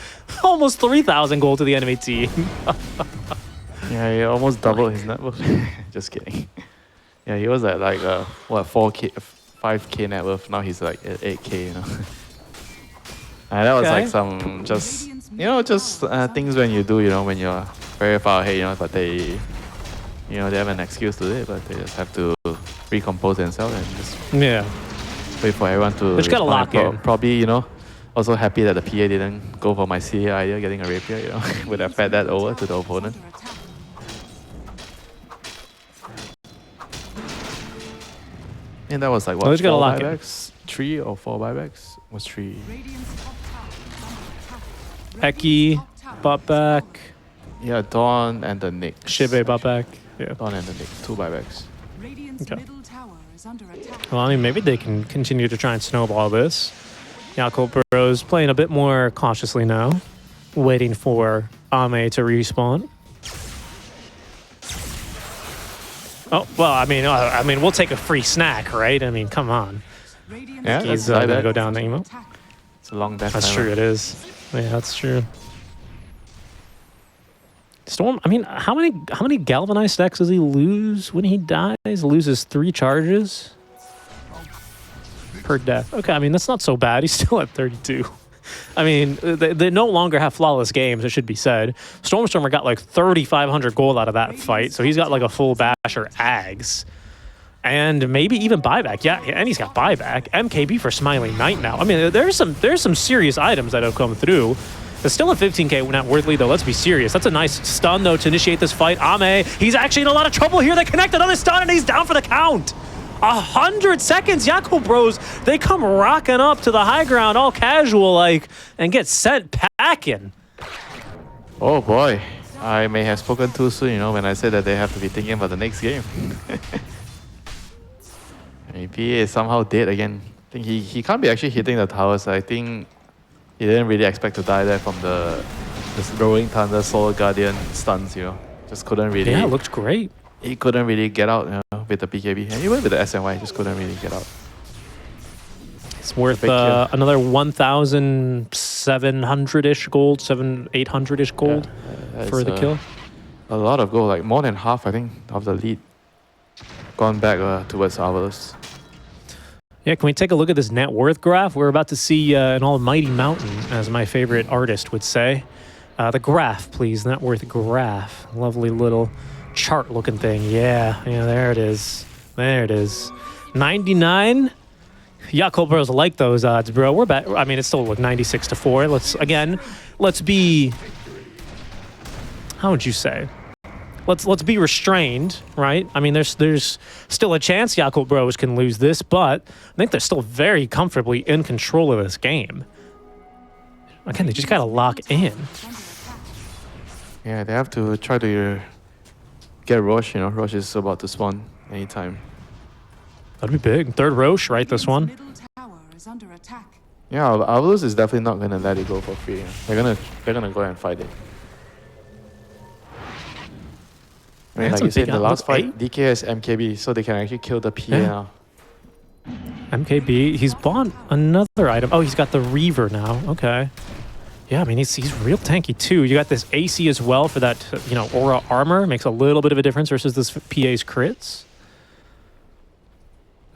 [SPEAKER 1] Almost 3,000 gold to the enemy team.
[SPEAKER 2] Yeah, he almost doubled his net worth. Just kidding. Yeah, he was at like, what, 5k net worth. Now he's like at 8k, you know. And that was like some just, you know, just things when you do, you know, when you're very far ahead, you know, but they, you know, they have an excuse to do it, but they just have to recompose themselves and just wait for everyone to
[SPEAKER 1] Just gotta lock in.
[SPEAKER 2] Probably, you know, also happy that the PA didn't go for my CA idea, getting a rapier, you know, would have fed that over to the opponent. And that was like what, 4 buybacks? 3 or 4 buybacks? Was 3.
[SPEAKER 1] Eki, bot back.
[SPEAKER 2] Yeah, Dawn and the Nyx.
[SPEAKER 1] Shibe, bot back. Yeah.
[SPEAKER 2] Dawn and the Nyx, 2 buybacks.
[SPEAKER 3] Radiant's middle tower is is under attack.
[SPEAKER 1] Well, I mean, maybe they can continue to try and snowball this. Yakult Bros playing a bit more cautiously now, waiting for Ame to respawn. Oh, well, I mean, we'll take a free snack, right? I mean, come on.
[SPEAKER 3] Radiant
[SPEAKER 2] Yeah,
[SPEAKER 1] He's
[SPEAKER 2] that's
[SPEAKER 1] gonna
[SPEAKER 2] that.
[SPEAKER 1] go down to Emo.
[SPEAKER 3] attack.
[SPEAKER 2] It's a long death.
[SPEAKER 1] That's
[SPEAKER 2] timer.
[SPEAKER 1] true, it is. Yeah, that's true. Storm, I mean, how many galvanized stacks does he lose when he dies? Loses 3 charges per death. Okay, I mean, that's not so bad. He's still at 32. I mean, they no longer have flawless games, it should be said. Stormstormer got like 3,500 gold out of that fight, so he's got like a full basher Ags. And maybe even buyback. Yeah, and he's got buyback. MKB for Smiling Knight now. I mean, there's some serious items that have come through. It's still a 15k net worth lead, though. Let's be serious. That's a nice stun, though, to initiate this fight. Ame, he's actually in a lot of trouble here. They connected on his stun, and he's down for the count. 100 seconds. Yakult Bros, they come rocking up to the high ground, all casual, like, and get sent packing.
[SPEAKER 2] Oh boy, I may have spoken too soon, you know, when I said that they have to be thinking about the next game. PA is somehow dead again. I think he can't be actually hitting the towers. I think he didn't really expect to die there from the Rolling Thunder Solar Guardian stuns, you know. Just couldn't really...
[SPEAKER 1] Yeah, it looked great.
[SPEAKER 2] He couldn't really get out, you know, with the BKB. And even with the SNY, just couldn't really get out.
[SPEAKER 1] It's worth
[SPEAKER 2] Big kill.
[SPEAKER 1] another 1,700-ish gold, 800-ish gold
[SPEAKER 2] Yeah,
[SPEAKER 1] for the kill.
[SPEAKER 2] A lot of gold, like more than half, I think, of the lead gone back towards AVULUS.
[SPEAKER 1] Yeah, can we take a look at this net worth graph? We're about to see an almighty mountain, as my favorite artist would say. The graph, please, net worth graph. Lovely little chart-looking thing. Yeah, there it is. There it is. 99. Yakult Bros like those odds, bro. We're back. I mean, it's still like 96-4. Let's be. How would you say? Let's be restrained, right? I mean, there's still a chance Yakult Bros can lose this, but I think they're still very comfortably in control of this game. Again, they just gotta lock in.
[SPEAKER 2] Yeah, they have to try to get Roche, you know. Roche is about to spawn anytime.
[SPEAKER 1] That'd be big. Third Roche, right? This one.
[SPEAKER 3] Middle tower is under attack.
[SPEAKER 2] Yeah, AVULUS is definitely not gonna let it go for free. You know. They're gonna go and fight it. I mean,
[SPEAKER 1] That's
[SPEAKER 2] like you
[SPEAKER 1] a
[SPEAKER 2] said, in
[SPEAKER 1] big
[SPEAKER 2] the last
[SPEAKER 1] outlook,
[SPEAKER 2] fight, DK has MKB, so they can actually kill the PA now.
[SPEAKER 1] MKB. He's bought another item. Oh, he's got the Reaver now. Okay. Yeah, I mean, he's real tanky too. You got this AC as well for that, aura armor. Makes a little bit of a difference versus this PA's crits.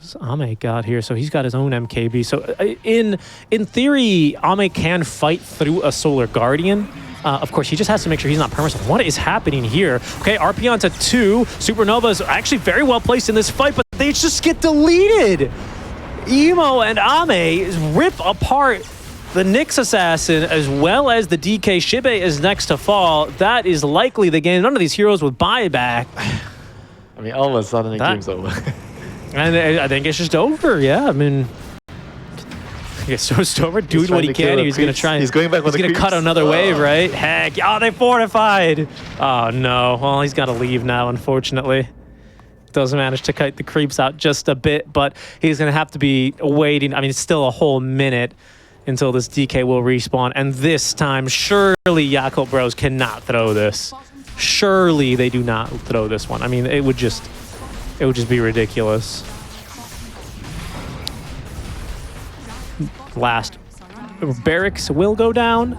[SPEAKER 1] This Ame got here, so he's got his own MKB. So in theory, Ame can fight through a Solar Guardian. Of course, he just has to make sure he's not permanent. What is happening here? Okay, RP onto 2. Supernova is actually very well placed in this fight, but they just get deleted. Emo and Ame rip apart the Nyx Assassin as well as the DK. Shibe is next to fall. That is likely the game. None of these heroes with buyback.
[SPEAKER 2] I mean, all of a sudden the game's over.
[SPEAKER 1] And I think it's just over, yeah. I mean, I guess so Stover doing what he can. He's going to try.
[SPEAKER 2] He's going back with the
[SPEAKER 1] He's going to cut another wave, right? Heck, oh, they fortified. Oh, no. Well, he's got to leave now, unfortunately. Does manage to kite the creeps out just a bit, but he's going to have to be waiting. I mean, it's still a whole minute until this DK will respawn. And this time, surely Yakult Bros cannot throw this. Surely they do not throw this one. I mean, it would just be ridiculous. Last barracks will go down.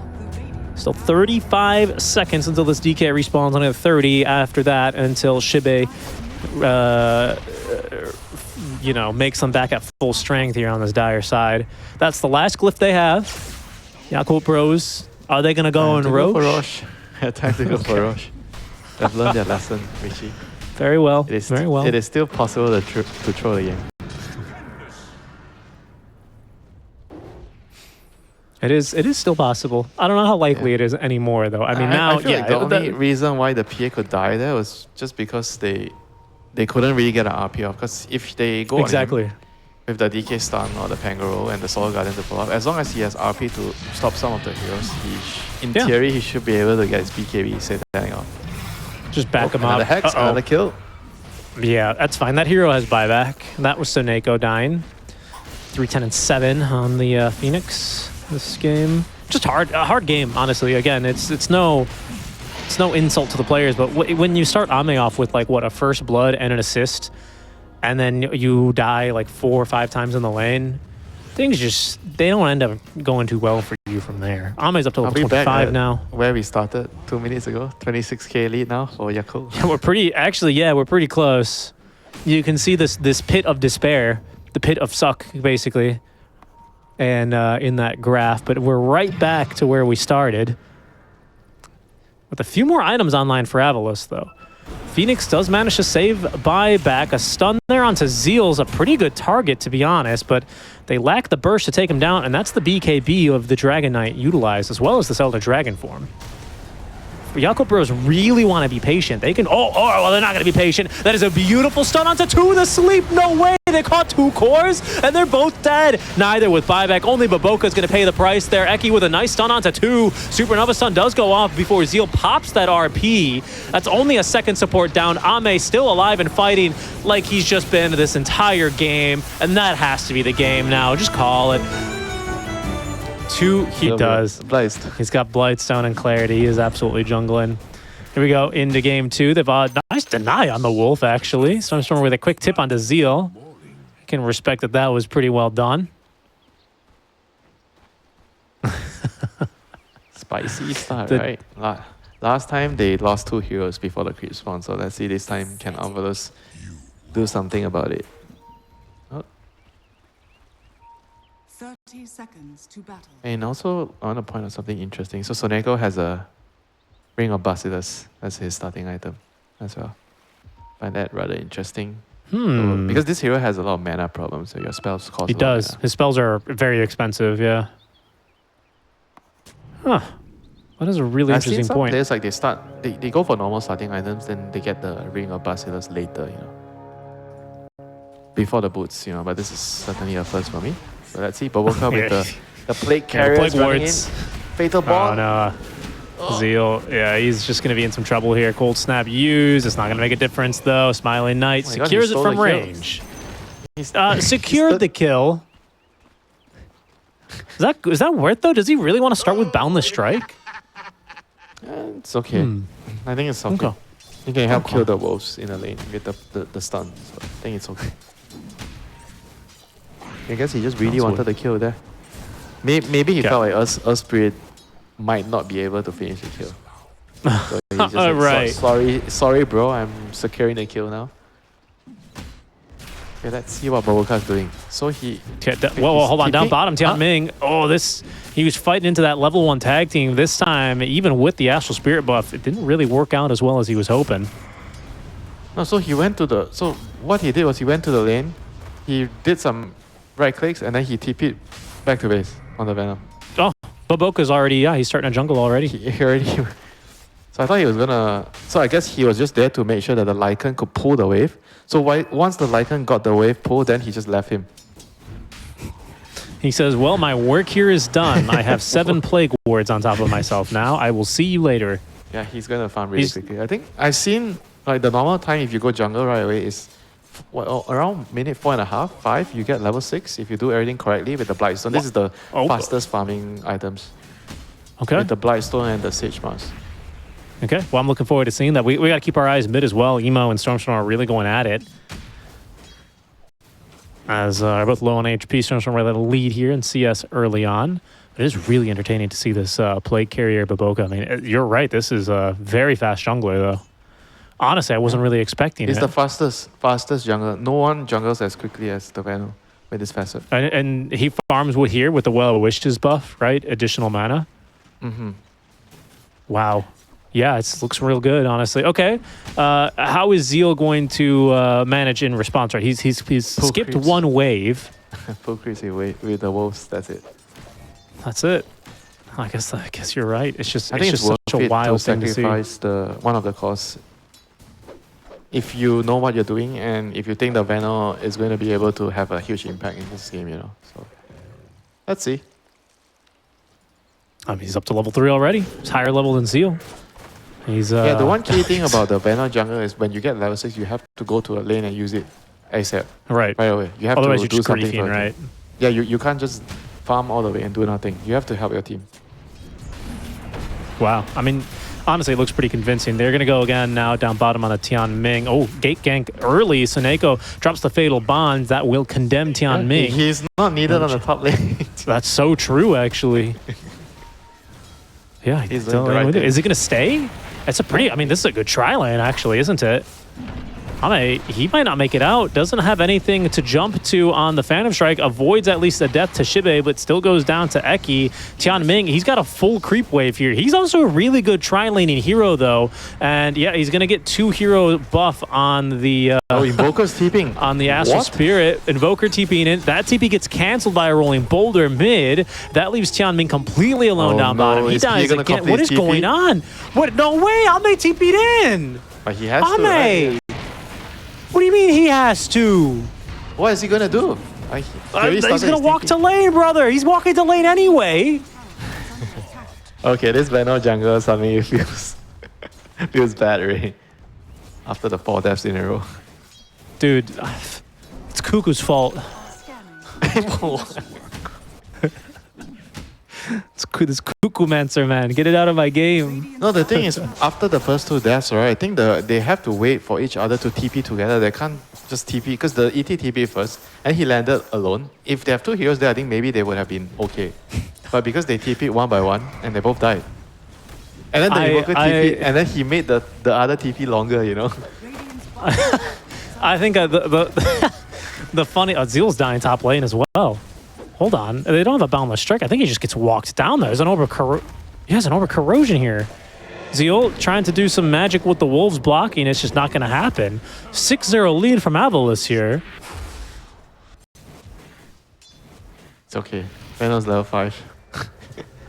[SPEAKER 1] Still 35 seconds until this DK respawns. Only 30 after that until Shibe, makes them back at full strength here on this dire side. That's the last glyph they have. Yakult Bros, are they gonna go and Roche?
[SPEAKER 2] Time to go for Roche. They've learned their lesson, Richie.
[SPEAKER 1] Very well.
[SPEAKER 2] Very well. It is still possible to throw the game.
[SPEAKER 1] It is still possible. I don't know how likely it is anymore, though. I mean, now,
[SPEAKER 2] I feel like the only reason why the PA could die there was just because they couldn't really get an RP off. Because if they go on him with the DK stun or the Pangoro and the Solar Guardian to pull up, as long as he has RP to stop some of the heroes, in theory, he should be able to get his BKB standing off.
[SPEAKER 1] Just back him up.
[SPEAKER 2] Another Hex, another kill.
[SPEAKER 1] Yeah, that's fine. That hero has buyback. That was Soneko dying. 3-10 and 7 on the Phoenix this game. Just a hard game, honestly. Again, it's no insult to the players, but when you start Ame off with like what, a first blood and an assist, and then you die like 4 or 5 times in the lane, things just, they don't end up going too well for you from there. Ame's up to level 25 now.
[SPEAKER 2] Where we started 2 minutes ago, 26k lead now for Yakult.
[SPEAKER 1] Yeah, we're pretty close. You can see this pit of despair, the pit of suck, basically, and in that graph, but we're right back to where we started. With a few more items online for AVULUS, though. Phoenix does manage to save buyback. A stun there onto Zeal's a pretty good target, to be honest, but they lack the burst to take him down, and that's the BKB of the Dragon Knight utilized, as well as the Zelda Dragon form. Yakult Bros really want to be patient. They can... well, they're not going to be patient. That is a beautiful stun onto 2. The sleep, no way. They caught 2 cores, and they're both dead. Neither with buyback. Only Baboka's going to pay the price there. Eki with a nice stun onto 2. Supernova stun does go off before Zeal pops that RP. That's only a second support down. Ame still alive and fighting like he's just been this entire game, and that has to be the game now. Just call it. 2, he does.
[SPEAKER 2] Blazed.
[SPEAKER 1] He's got Blightstone and Clarity. He is absolutely jungling. Here we go into game 2. They've nice deny on the Wolf, actually. Stormstormer with a quick tip onto Zeal. I can respect that was pretty well done.
[SPEAKER 2] Spicy start, right? Last time they lost 2 heroes before the creep spawn, so let's see this time can AVULUS do something about it.
[SPEAKER 3] 30 seconds to battle.
[SPEAKER 2] And also, I want to point out something interesting. So Soneko has a Ring of Basilisks as his starting item as well. Find that rather interesting. So, because this hero has a lot of mana problems, so your spells cost
[SPEAKER 1] He does. His spells are very expensive, yeah. Huh. That is a really interesting point.
[SPEAKER 2] Players, like, they go for normal starting items, then they get the Ring of Basilisks later, you know. Before the boots, you know, but this is certainly a first for me. So let's see, Baboka with the Plague Carriers running in. Fatal Ball.
[SPEAKER 1] Oh no. Zeal, yeah, he's just going to be in some trouble here. Cold Snap used. It's not going to make a difference, though. Smiling Knight secures it from range. Secured the kill. Is that worth, though? Does he really want to start with Boundless Strike?
[SPEAKER 2] It's okay. I think it's okay. He can help kill the wolves in the lane with the stun. So I think it's okay. I guess he just really wanted the kill there. Maybe he felt like Earth Spirit might not be able to finish the kill. So he's just like, sorry bro, I'm securing the kill now. Okay, let's see what Baboka's doing. So he...
[SPEAKER 1] Whoa, hold on, down bottom, Tianming. Oh, he was fighting into that level 1 tag team this time, even with the Astral Spirit buff. It didn't really work out as well as he was hoping.
[SPEAKER 2] No, so he went to the... So what he did was he went to the lane, he did some right clicks, and then he TP'd back to base on the Venom.
[SPEAKER 1] Oh, Baboka's already, he's starting a jungle already.
[SPEAKER 2] He already... So I thought he was gonna... So I guess he was just there to make sure that the Lycan could pull the wave. So once the Lycan got the wave pulled, then he just left him.
[SPEAKER 1] He says, well, my work here is done. I have 7 Plague Wards on top of myself now. I will see you later.
[SPEAKER 2] Yeah, he's gonna farm really quickly. I think I've seen, like, the normal time if you go jungle right away is around minute 4.5, 5, you get level 6 if you do everything correctly with the Blightstone. This is the fastest farming items.
[SPEAKER 1] Okay.
[SPEAKER 2] With the Blightstone and the Sage Mask.
[SPEAKER 1] Okay, well, I'm looking forward to seeing that. We got to keep our eyes mid as well. Emo and Stormstorm are really going at it. As both low on HP, Stormstorm really the lead here in CS early on. It is really entertaining to see this Plague Carrier Baboka. I mean, you're right. This is a very fast jungler, though. Honestly, I wasn't really expecting it.
[SPEAKER 2] It's the fastest jungler. No one jungles as quickly as the Venom with this passive.
[SPEAKER 1] And he farms wood here with the Well-Wishes buff, right? Additional mana.
[SPEAKER 2] Mm-hmm.
[SPEAKER 1] Wow. Yeah, it looks real good, honestly. Okay, how is Zeal going to manage in response? Right, he's skipped
[SPEAKER 2] creeps.
[SPEAKER 1] 1 wave.
[SPEAKER 2] Full creeps with the wolves. That's it.
[SPEAKER 1] That's it. I guess you're right. It's just
[SPEAKER 2] it's
[SPEAKER 1] such a wild thing to see.
[SPEAKER 2] Sacrifice one of the cores. If you know what you're doing and if you think the Venom is going to be able to have a huge impact in this game, you know. So let's see.
[SPEAKER 1] He's up to level 3 already. He's higher level than Zeal. He's
[SPEAKER 2] Yeah, the one key thing about the Banner jungle is when you get level 6, you have to go to a lane and use it ASAP.
[SPEAKER 1] right.
[SPEAKER 2] Right away. You have
[SPEAKER 1] Otherwise,
[SPEAKER 2] to
[SPEAKER 1] you're
[SPEAKER 2] do
[SPEAKER 1] just
[SPEAKER 2] something
[SPEAKER 1] griefing,
[SPEAKER 2] for
[SPEAKER 1] right?
[SPEAKER 2] Yeah, you can't just farm all the way and do nothing. You have to help your team.
[SPEAKER 1] Wow. I mean, honestly, it looks pretty convincing. They're going to go again now down bottom on the Tianming. Oh, gate gank early. Suneko drops the Fatal Bonds. That will condemn Tianming.
[SPEAKER 2] He's not needed on the top lane.
[SPEAKER 1] That's so true, actually. Yeah,
[SPEAKER 2] He's doing the right thing.
[SPEAKER 1] is he going to stay? It's a pretty, I mean, this is a good try lane, actually, isn't it? He might not make it out. Doesn't have anything to jump to on the Phantom Strike. Avoids at least the death to Shibe, but still goes down to Eki. Tianming, he's got a full creep wave here. He's also a really good tri-laning hero, though. And yeah, he's going to get 2 hero buff on the...
[SPEAKER 2] Invoker's TPing.
[SPEAKER 1] On the Astral
[SPEAKER 2] What?
[SPEAKER 1] Spirit. Invoker TPing in. That TP gets cancelled by a rolling boulder mid. That leaves Tianming completely alone down bottom. He dies again. What is going on? What? No way! Ame TP'd in!
[SPEAKER 2] But he has to,
[SPEAKER 1] Ame!
[SPEAKER 2] right?
[SPEAKER 1] What do you mean he has to?
[SPEAKER 2] What is he gonna do?
[SPEAKER 1] He's gonna walk to lane, brother. He's walking to lane anyway.
[SPEAKER 2] Okay, this Banner jungle suddenly feels bad, right? After the 4 deaths in a row.
[SPEAKER 1] Dude, it's Cuckoo's fault. This Cuckoo-mancer, man. Get it out of my game.
[SPEAKER 2] No, the thing is, after the first 2 deaths, right, I think they have to wait for each other to TP together. They can't just TP, because the ET TP first, and he landed alone. If they have 2 heroes there, I think maybe they would have been okay. But because they TP'd one by one, and they both died. And then the Invoker TP, and then he made the other TP longer, you know?
[SPEAKER 1] I think the funny... Zeal's dying top lane as well. Hold on. They don't have a Boundless Strike. I think he just gets walked down there. There's an he has an Orb Corrosion here. Zeal trying to do some magic with the Wolves blocking. It's just not going to happen. 6-0 lead from AVULUS here.
[SPEAKER 2] It's okay. Banner's level 5.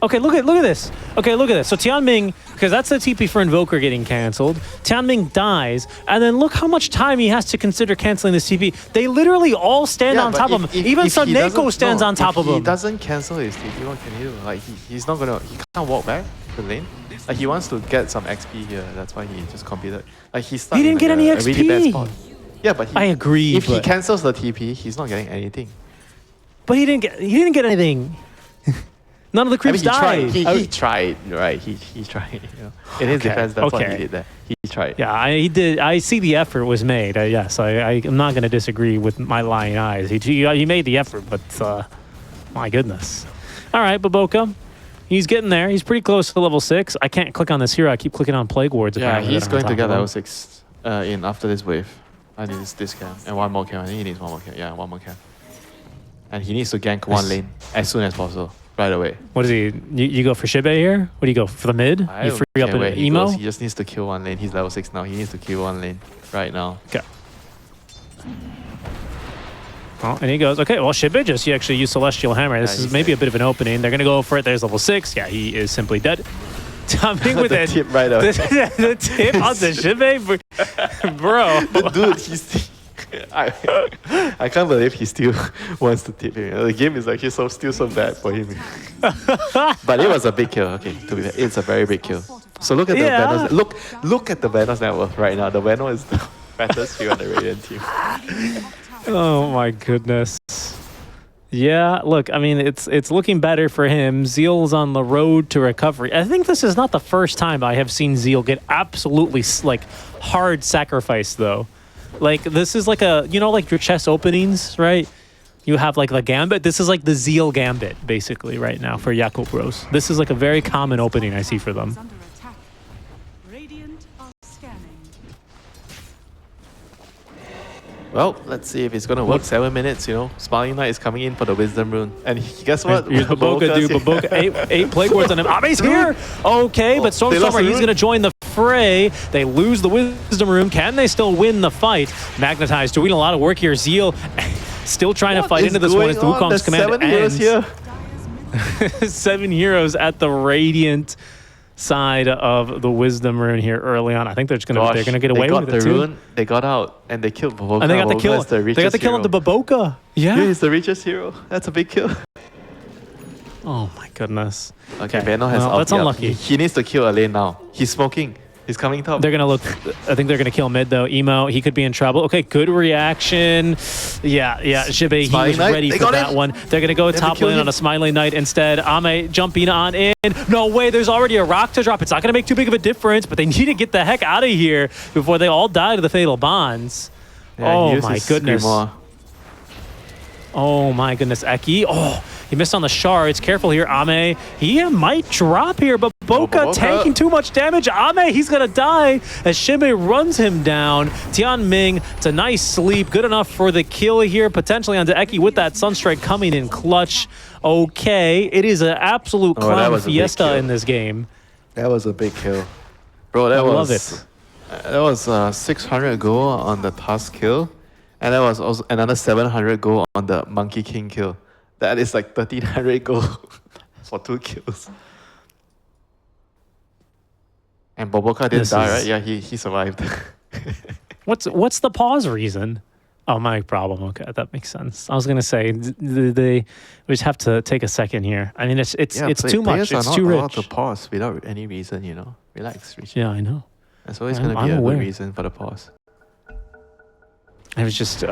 [SPEAKER 1] Okay, look at this. Okay, look at this. So Tianming, because that's the TP for Invoker getting cancelled. Tianming dies, and then look how much time he has to consider canceling this TP. They literally all stand on top of him. Even Suneko stands on top of him.
[SPEAKER 2] If he doesn't cancel his TP, what can he do? Like he's not gonna. He can't walk back to the lane. Like he wants to get some XP here. That's why he just competed. Like he
[SPEAKER 1] didn't get any
[SPEAKER 2] a really bad spot.
[SPEAKER 1] XP.
[SPEAKER 2] Yeah, but
[SPEAKER 1] I agree.
[SPEAKER 2] If he cancels the TP, he's not getting anything.
[SPEAKER 1] But he didn't get anything. None of the creeps died.
[SPEAKER 2] He tried, right? He tried. You know, in his defense, that's what he did. There, he tried.
[SPEAKER 1] Yeah, he did. I see the effort was made. Yes, I'm not going to disagree with my lying eyes. He made the effort, but my goodness. All right, Baboka, he's getting there. He's pretty close to level 6. I can't click on this hero. I keep clicking on Plague Wards.
[SPEAKER 2] Yeah, he's going to get level 6 in after this wave. I need this cam and one more cam. I think he needs one more cam. Yeah, one more cam. And he needs to gank one lane as soon as possible. Right away.
[SPEAKER 1] What is he? You go for Shibe here? What do you go for the mid? You free up an emo?
[SPEAKER 2] He just needs to kill one lane. He's level 6 now. He needs to kill one lane right now.
[SPEAKER 1] Okay. Oh, and he goes, okay, well, Shibe just he actually used Celestial Hammer. This is maybe a bit of an opening. They're going to go for it. There's level 6. Yeah, he is simply dead. Jumping with
[SPEAKER 2] the tip right away.
[SPEAKER 1] The tip on the Shibe? Bro.
[SPEAKER 2] But dude, he's... I can't believe he still wants to tip him. The game is actually still so bad for him. But it was a big kill. Okay, to be fair, it's a very big kill. So look at the Venos. Look at the Venos net worth right now. The Venos is the fattest hero on the Radiant team.
[SPEAKER 1] Oh my goodness. Yeah, look, I mean, it's looking better for him. Zeal's on the road to recovery. I think this is not the first time I have seen Zeal get absolutely hard sacrificed though. Like, this is like like your chess openings, right? You have like the Gambit. This is like the Zeal Gambit, basically, right now for Yakult Bros. This is like a very common opening I see for them.
[SPEAKER 2] Well, let's see if it's going to work. 7 minutes, you know. Smiling Knight is coming in for the Wisdom Rune. And guess what?
[SPEAKER 1] Here's Baboka, dude. Baboka, 8 Plague Wards on him. Ame's here! Okay, but Stormstormer, he's going to join the fray. They lose the Wisdom Rune. Can they still win the fight? Magnetized doing a lot of work here. Zeal still trying to fight into this one as the Wukong's command ends. 7 heroes at the Radiant side of the Wisdom Rune here early on. I think they're going to get away with it too.
[SPEAKER 2] They got out and they killed Baboka.
[SPEAKER 1] And they got the kill. They got the kill on the Baboka. Yeah.
[SPEAKER 2] He's the richest hero. That's a big kill.
[SPEAKER 1] Oh my goodness.
[SPEAKER 2] Okay, Banner has
[SPEAKER 1] that's unlucky.
[SPEAKER 2] He needs to kill a lane now. He's smoking. He's coming top.
[SPEAKER 1] They're going to look... I think they're going to kill mid, though. Emo, he could be in trouble. Okay, good reaction. Yeah. Shibe, he was ready for that one. They're going to go top lane on a Smiling Knight instead. Ame jumping on in. No way, there's already a rock to drop. It's not going to make too big of a difference, but they need to get the heck out of here before they all die to the Fatal Bonds.
[SPEAKER 2] Yeah,
[SPEAKER 1] oh, my goodness. Oh, my goodness. Eki. Oh, he missed on the shards. Careful here, Ame. He might drop here, but Boca tanking too much damage. Ame, he's going to die as Shibe runs him down. Tianming, it's a nice sleep. Good enough for the kill here, potentially onto Eki with that Sunstrike coming in clutch. Okay, it is an absolute clown fiesta in this game.
[SPEAKER 2] That was a big kill. Bro, that was 600 gold on the Tusk kill. And that was also another 700 gold on the Monkey King kill. That is like 1300 gold for 2 kills. And Boboka didn't die, right? Yeah, he survived.
[SPEAKER 1] What's the pause reason? Oh, my problem. Okay, that makes sense. I was gonna say we just have to take a second here. I mean, it's too much. It's too rich.
[SPEAKER 2] Allowed to pause without any reason, you know. Relax, Rich.
[SPEAKER 1] Yeah, I know.
[SPEAKER 2] There's always gonna be a good reason for the pause.
[SPEAKER 1] It was just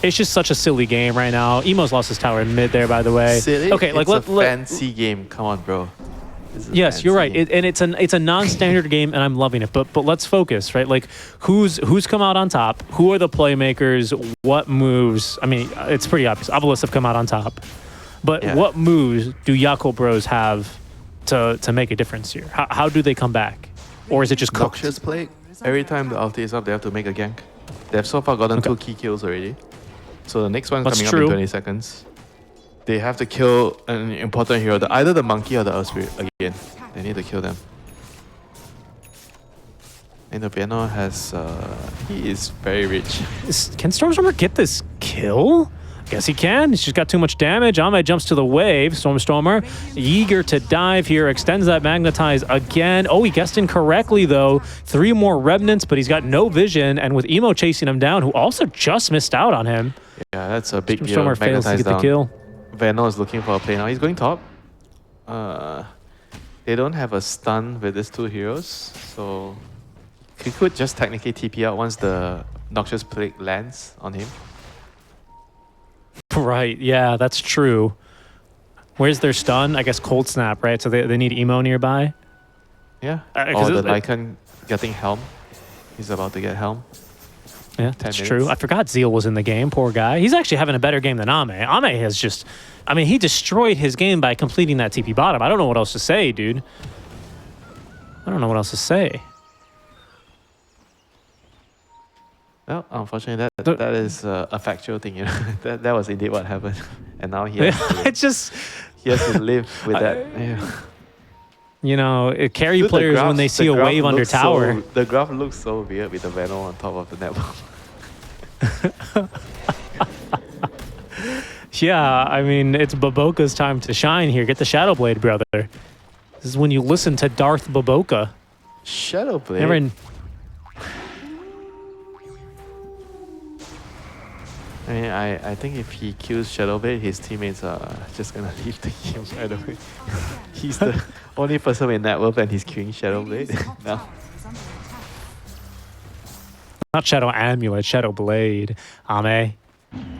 [SPEAKER 1] it's just such a silly game right now. Emo's lost his tower in mid there, by the way.
[SPEAKER 2] Silly?
[SPEAKER 1] Okay, like
[SPEAKER 2] it's a fancy game. Come on, bro.
[SPEAKER 1] Yes, you're right. And it's a non-standard game, and I'm loving it. But let's focus, right? Like, who's come out on top? Who are the playmakers? What moves? I mean, it's pretty obvious. AVULUS have come out on top. But what moves do Yakult Bros have to make a difference here? How do they come back? Or is it just cooked?
[SPEAKER 2] Noxious Plague. Every time the ulti is up, they have to make a gank. They have so far gotten 2 key kills already. So the next one's coming up in 20 seconds. They have to kill an important hero, either the monkey or the Earth Spirit again. They need to kill them. And the piano has... he is very rich.
[SPEAKER 1] Can Stormstormer get this kill? Guess he can. He's just got too much damage. Ame jumps to the wave. Stormstormer, eager to dive here, extends that Magnetize again. Oh, he guessed incorrectly, though. 3 more Remnants, but he's got no vision. And with Emo chasing him down, who also just missed out on him.
[SPEAKER 2] Yeah, that's a big deal.
[SPEAKER 1] Stormstormer fails to get the kill.
[SPEAKER 2] Veno is looking for a play now. He's going top. They don't have a stun with these 2 heroes, so he could just technically TP out once the Noxious Plague lands on him.
[SPEAKER 1] Right, yeah, that's true. Where's their stun? I guess Cold Snap, right? So they need Emo nearby?
[SPEAKER 2] Yeah, or the Lycan getting Helm. He's about to get Helm.
[SPEAKER 1] Yeah, that's true. I forgot Zeal was in the game, poor guy. He's actually having a better game than Ame. Ame has just... I mean, he destroyed his game by completing that TP bottom. I don't know what else to say, dude. I don't know what else to say.
[SPEAKER 2] Well, unfortunately, that is a factual thing, you know. that was indeed what happened. And now he has he has to live with that. Yeah.
[SPEAKER 1] You know, carry players when they see a wave under tower.
[SPEAKER 2] The graph looks so weird with the Venom on top of the network.
[SPEAKER 1] Yeah, I mean, it's Baboka's time to shine here. Get the Shadow Blade, brother. This is when you listen to Darth Baboka.
[SPEAKER 2] Shadow Blade? I mean, I think if he kills Shadowblade, his teammates are just gonna leave the game right away. He's the only person with net worth and he's killing Shadowblade now.
[SPEAKER 1] Not Shadow Amulet, Shadow Blade. Ame.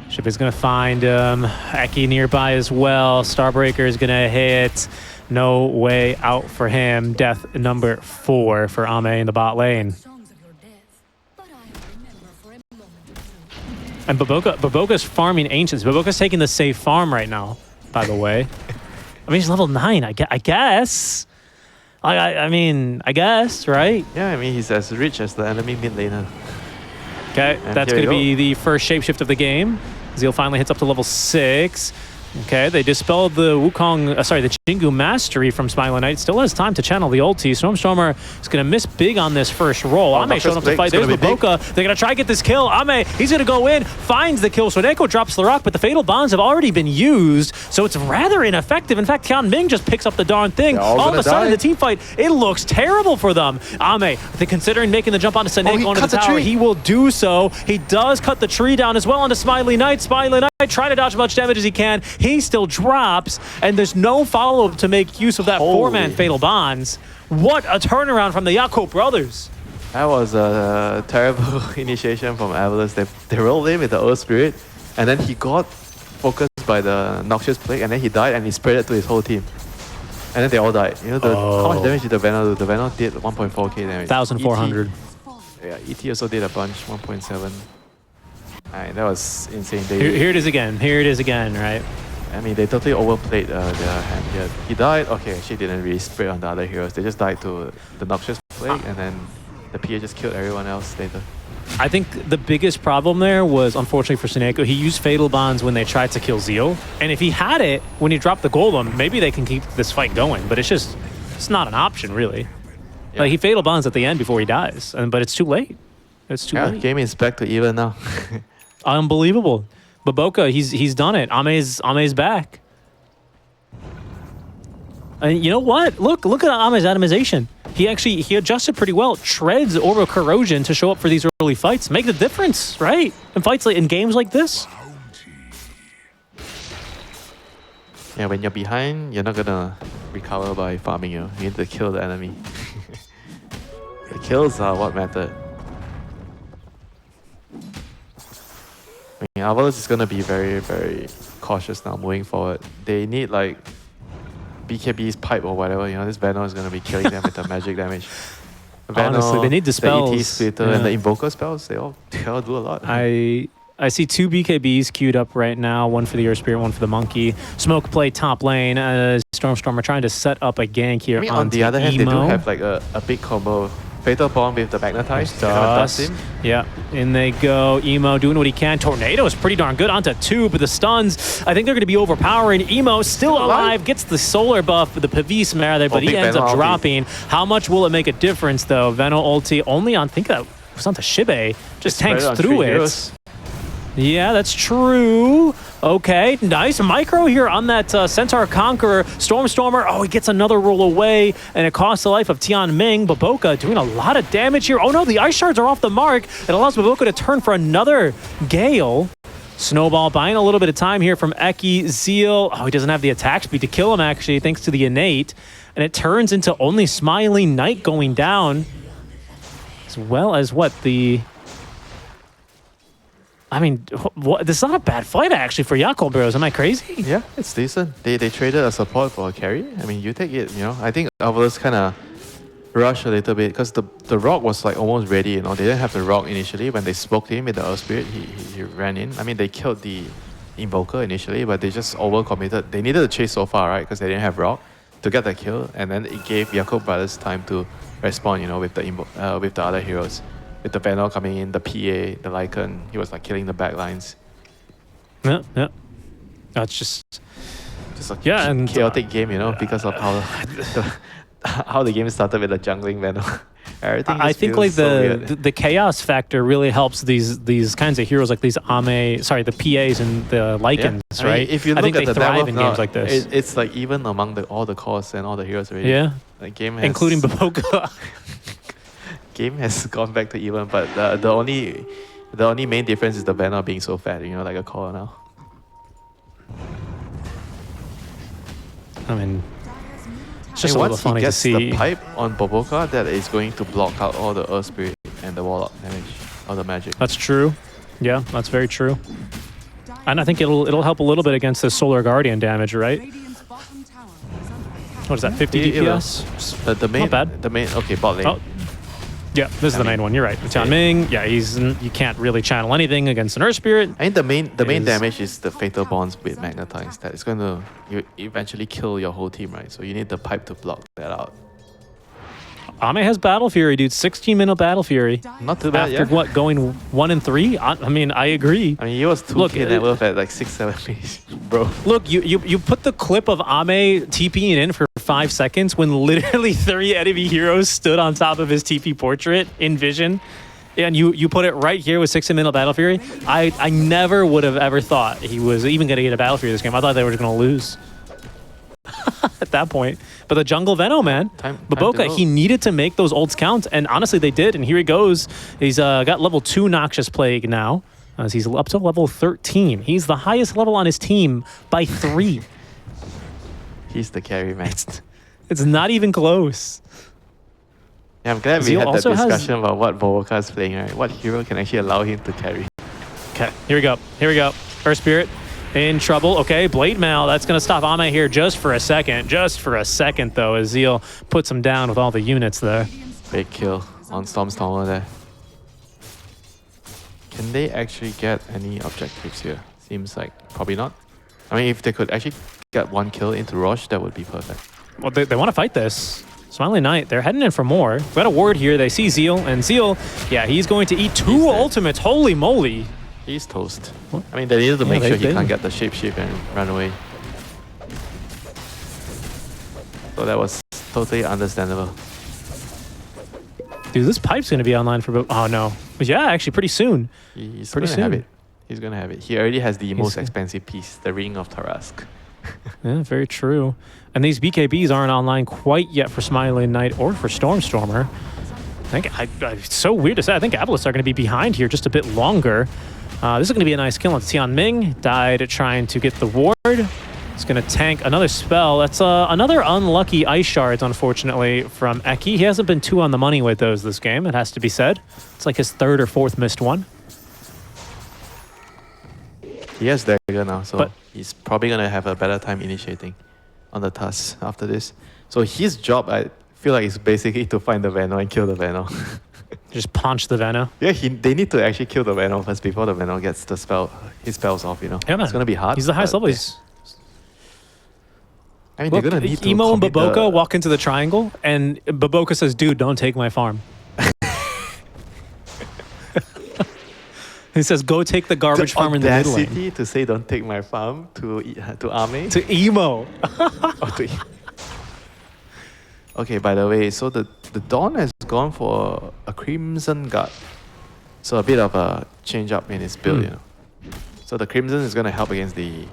[SPEAKER 1] Ship is gonna find Eki nearby as well. Starbreaker is gonna hit. No way out for him. Death number 4 for Ame in the bot lane. And Baboka's farming Ancients. Baboka's taking the safe farm right now, by the way. I mean, he's level 9, I guess. I mean, I guess, right?
[SPEAKER 2] Yeah, I mean, he's as rich as the enemy mid laner.
[SPEAKER 1] Okay, and that's going to be the first shapeshift of the game. Zeal finally hits up to level 6. Okay, they dispelled the the Jingu Mastery from Smiling Knight. Still has time to channel the ulti. Stormstormer is going to miss big on this first roll. Ame showing up to fight. There's Baboka. They're going to try to get this kill. Ame, he's going to go in, finds the kill. So Neko drops the rock, but the Fatal Bonds have already been used, so it's rather ineffective. In fact, Tianming just picks up the darn thing. All of a sudden, the team fight, it looks terrible for them. Ame, considering making the jump onto Seneko onto the tower, he will do so. He does cut the tree down as well onto Smiley Knight. Smiley Knight trying to dodge as much damage as he can. He still drops, and there's no follow-up to make use of that 4-man Fatal Bonds. What a turnaround from the Yakult brothers.
[SPEAKER 2] That was a terrible initiation from AVULUS. They rolled in with the Earth Spirit, and then he got focused by the Noxious Plague, and then he died, and he spread it to his whole team. And then they all died. You know, how much damage did the Venom do? The Venom did 1.4k damage.
[SPEAKER 1] 1,400.
[SPEAKER 2] Yeah, ET also did a bunch, 1.7. That was insane.
[SPEAKER 1] Here it is again. Here it is again, right?
[SPEAKER 2] I mean, they totally overplayed their hand here. He died. Okay, she didn't really spray on the other heroes. They just died to the Noxious Plague, and then the PA just killed everyone else later.
[SPEAKER 1] I think the biggest problem there was, unfortunately for Seneko, he used Fatal Bonds when they tried to kill Zeal. And if he had it when he dropped the Golem, maybe they can keep this fight going. But it's not an option, really.
[SPEAKER 2] Yeah.
[SPEAKER 1] Like, he Fatal Bonds at the end before he dies. But it's too late. It's too late.
[SPEAKER 2] Game is back to even now.
[SPEAKER 1] Unbelievable. Baboka, he's done it. Ame's back. And you know what? Look at Ame's atomization. He adjusted pretty well. Treads Orbital Corrosion to show up for these early fights. Make the difference, right? In fights in games like this.
[SPEAKER 2] Yeah, when you're behind, you're not gonna recover by farming. You need to kill the enemy. The kills are what matter. I mean, AVULUS is gonna be very, very cautious now moving forward. They need like BKB's pipe or whatever. You know, this Venom is gonna be killing them with the magic damage. Venom,
[SPEAKER 1] honestly, they need the spells.
[SPEAKER 2] The ET Splitter and the Invoker spells. They all do a lot.
[SPEAKER 1] I see 2 BKBs queued up right now. One for the Earth Spirit, one for the Monkey. Smoke play top lane. Stormstormer trying to set up a gank here.
[SPEAKER 2] I mean, on the other hand, they do have like a big combo. Fatal Bomb with the Magnetize. Dust him.
[SPEAKER 1] Yeah, in they go. Emo doing what he can. Tornado is pretty darn good onto 2, but the stuns, I think they're going to be overpowering. Emo still alive, gets the solar buff with the Pavis Mare, but he ends up dropping. How much will it make a difference, though? Veno ulti only on, I think that was onto Shibe. Just tanks through it. Heroes. Yeah, that's true. Okay, nice micro here on that Centaur Conqueror. Stormstormer, oh, he gets another roll away, and it costs the life of Tian Ming. Baboka doing a lot of damage here. Oh no, the Ice Shards are off the mark. It allows Baboka to turn for another Gale. Snowball buying a little bit of time here from Eki. Zeal, oh, he doesn't have the attack speed to kill him, actually, thanks to the Innate. And it turns into only Smiling Knight going down, as well as what the... I mean, this is not a bad fight, actually, for Yakult Bros. Am I crazy?
[SPEAKER 2] Yeah, it's decent. They traded a support for a carry. I mean, you take it, you know. I think AVULUS kind of rushed a little bit because the rock was like almost ready, you know. They didn't have the rock initially. When they spoke to him with the Earth Spirit, he ran in. I mean, they killed the Invoker initially, but they just overcommitted. They needed to chase so far, right? Because they didn't have rock to get the kill. And then it gave Yakult Brothers time to respond, you know, with the other heroes. With the Venom coming in, the PA, the Lycan, he was like killing the backlines.
[SPEAKER 1] Yeah. That's just
[SPEAKER 2] a chaotic game, you know, because of how the game started with the jungling Venom. Everything
[SPEAKER 1] I think like the chaos factor really helps these kinds of heroes, like these the PAs and the Lycans, right?
[SPEAKER 2] I mean, if you look
[SPEAKER 1] think
[SPEAKER 2] at
[SPEAKER 1] they
[SPEAKER 2] the
[SPEAKER 1] thrive in
[SPEAKER 2] now,
[SPEAKER 1] games like this.
[SPEAKER 2] It's like even among all the cores and all the heroes already.
[SPEAKER 1] Yeah.
[SPEAKER 2] The game has,
[SPEAKER 1] including Baboka.
[SPEAKER 2] Game has gone back to even, but the only main difference is the Venom being so fat, you know, like a core now.
[SPEAKER 1] I mean, it's just a little funny to see.
[SPEAKER 2] Once he gets the pipe on Baboka, that is going to block out all the Earth Spirit and the Warlock damage, all the magic.
[SPEAKER 1] That's true. Yeah, that's very true. And I think it'll help a little bit against the Solar Guardian damage, right? What is that, 50 DPS?
[SPEAKER 2] The main, okay, bot lane.
[SPEAKER 1] Oh. Yeah, this is the main one. You're right. Tian Ming, yeah, you can't really channel anything against an Earth Spirit.
[SPEAKER 2] I think the main damage is the Fatal Bonds with Magnetize. That is going to eventually kill your whole team, right? So you need the pipe to block that out.
[SPEAKER 1] Ame has Battle Fury, dude. 16-minute Battle Fury.
[SPEAKER 2] Not too bad,
[SPEAKER 1] After what, going 1 and 3? I mean, I agree.
[SPEAKER 2] I mean, he was 2k net worth at like 6-7 minutes, bro.
[SPEAKER 1] Look, you put the clip of Ame TPing in for 5 seconds when literally 3 enemy heroes stood on top of his TP portrait in vision. And you put it right here with 16-minute Battle Fury. I never would have ever thought he was even going to get a Battle Fury this game. I thought they were just going to lose at that point. But the jungle Venom, man. Baboka, he needed to make those ults count. And honestly, they did. And here he goes. He's got level 2 Noxious Plague now. As he's up to level 13. He's the highest level on his team by 3.
[SPEAKER 2] He's the carry, man.
[SPEAKER 1] It's not even close.
[SPEAKER 2] Yeah, I'm glad we
[SPEAKER 1] Zeal
[SPEAKER 2] had that
[SPEAKER 1] also has-
[SPEAKER 2] discussion about what Volca is playing, right? What hero can actually allow him to carry?
[SPEAKER 1] Okay, here we go. Here we go. Earth Spirit in trouble. Okay, Blade Mail. That's going to stop Ame here just for a second. Just for a second, though, as Zeal puts him down with all the units there.
[SPEAKER 2] Big kill on Stormstormer there. Can they actually get any objectives here? Seems like probably not. I mean, if they could actually get one kill into Roche, that would be perfect.
[SPEAKER 1] Well, they want to fight this. Smiley Knight, they're heading in for more. We've got a ward here. They see Zeal, and Zeal, yeah, he's going to eat two ultimates. Holy moly.
[SPEAKER 2] He's toast.
[SPEAKER 1] What?
[SPEAKER 2] I mean, they needed to make sure he
[SPEAKER 1] they-
[SPEAKER 2] can't get the shapeshift and run away. So that was totally understandable.
[SPEAKER 1] Dude, this pipe's going to be online for... Oh, no. But yeah, actually, pretty soon.
[SPEAKER 2] He's
[SPEAKER 1] Pretty
[SPEAKER 2] gonna have
[SPEAKER 1] soon.
[SPEAKER 2] it. He's gonna have it. He already has the most
[SPEAKER 1] He's-
[SPEAKER 2] expensive piece, the Ring of Tarask.
[SPEAKER 1] Yeah, very true. And these BKBs aren't online quite yet for Smiley Knight or for Stormstormer. It's so weird to say. I think AVULUS are going to be behind here just a bit longer. This is going to be a nice kill on Tian Ming. Died trying to get the ward. It's going to tank another spell. That's another unlucky Ice Shards, unfortunately, from Eki. He hasn't been too on the money with those this game, it has to be said. It's like his third or fourth missed one.
[SPEAKER 2] He has dagger now, so
[SPEAKER 1] But-
[SPEAKER 2] he's probably gonna have a better time initiating on the task after this. So his job, I feel like, is basically to find the Venom and kill the Venom.
[SPEAKER 1] Just punch the Venom.
[SPEAKER 2] Yeah, they need to actually kill the Venom first before the Venom gets his spells off, you know.
[SPEAKER 1] Yeah, man.
[SPEAKER 2] It's gonna be hard.
[SPEAKER 1] He's the highest
[SPEAKER 2] but
[SPEAKER 1] level. He's...
[SPEAKER 2] I mean,
[SPEAKER 1] Look,
[SPEAKER 2] they're gonna need to
[SPEAKER 1] Emo and
[SPEAKER 2] commit
[SPEAKER 1] Baboka
[SPEAKER 2] the-
[SPEAKER 1] walk into the triangle, and Baboka says, "Dude, don't take my farm." He says, "Go take the garbage farm in the middle lane."
[SPEAKER 2] audacity to say don't take my farm to Ame.
[SPEAKER 1] To Emo.
[SPEAKER 2] Oh, to Okay, by the way, so the Dawn has gone for a Crimson Guard. So a bit of a change up in his build, you know. So the Crimson is gonna help against the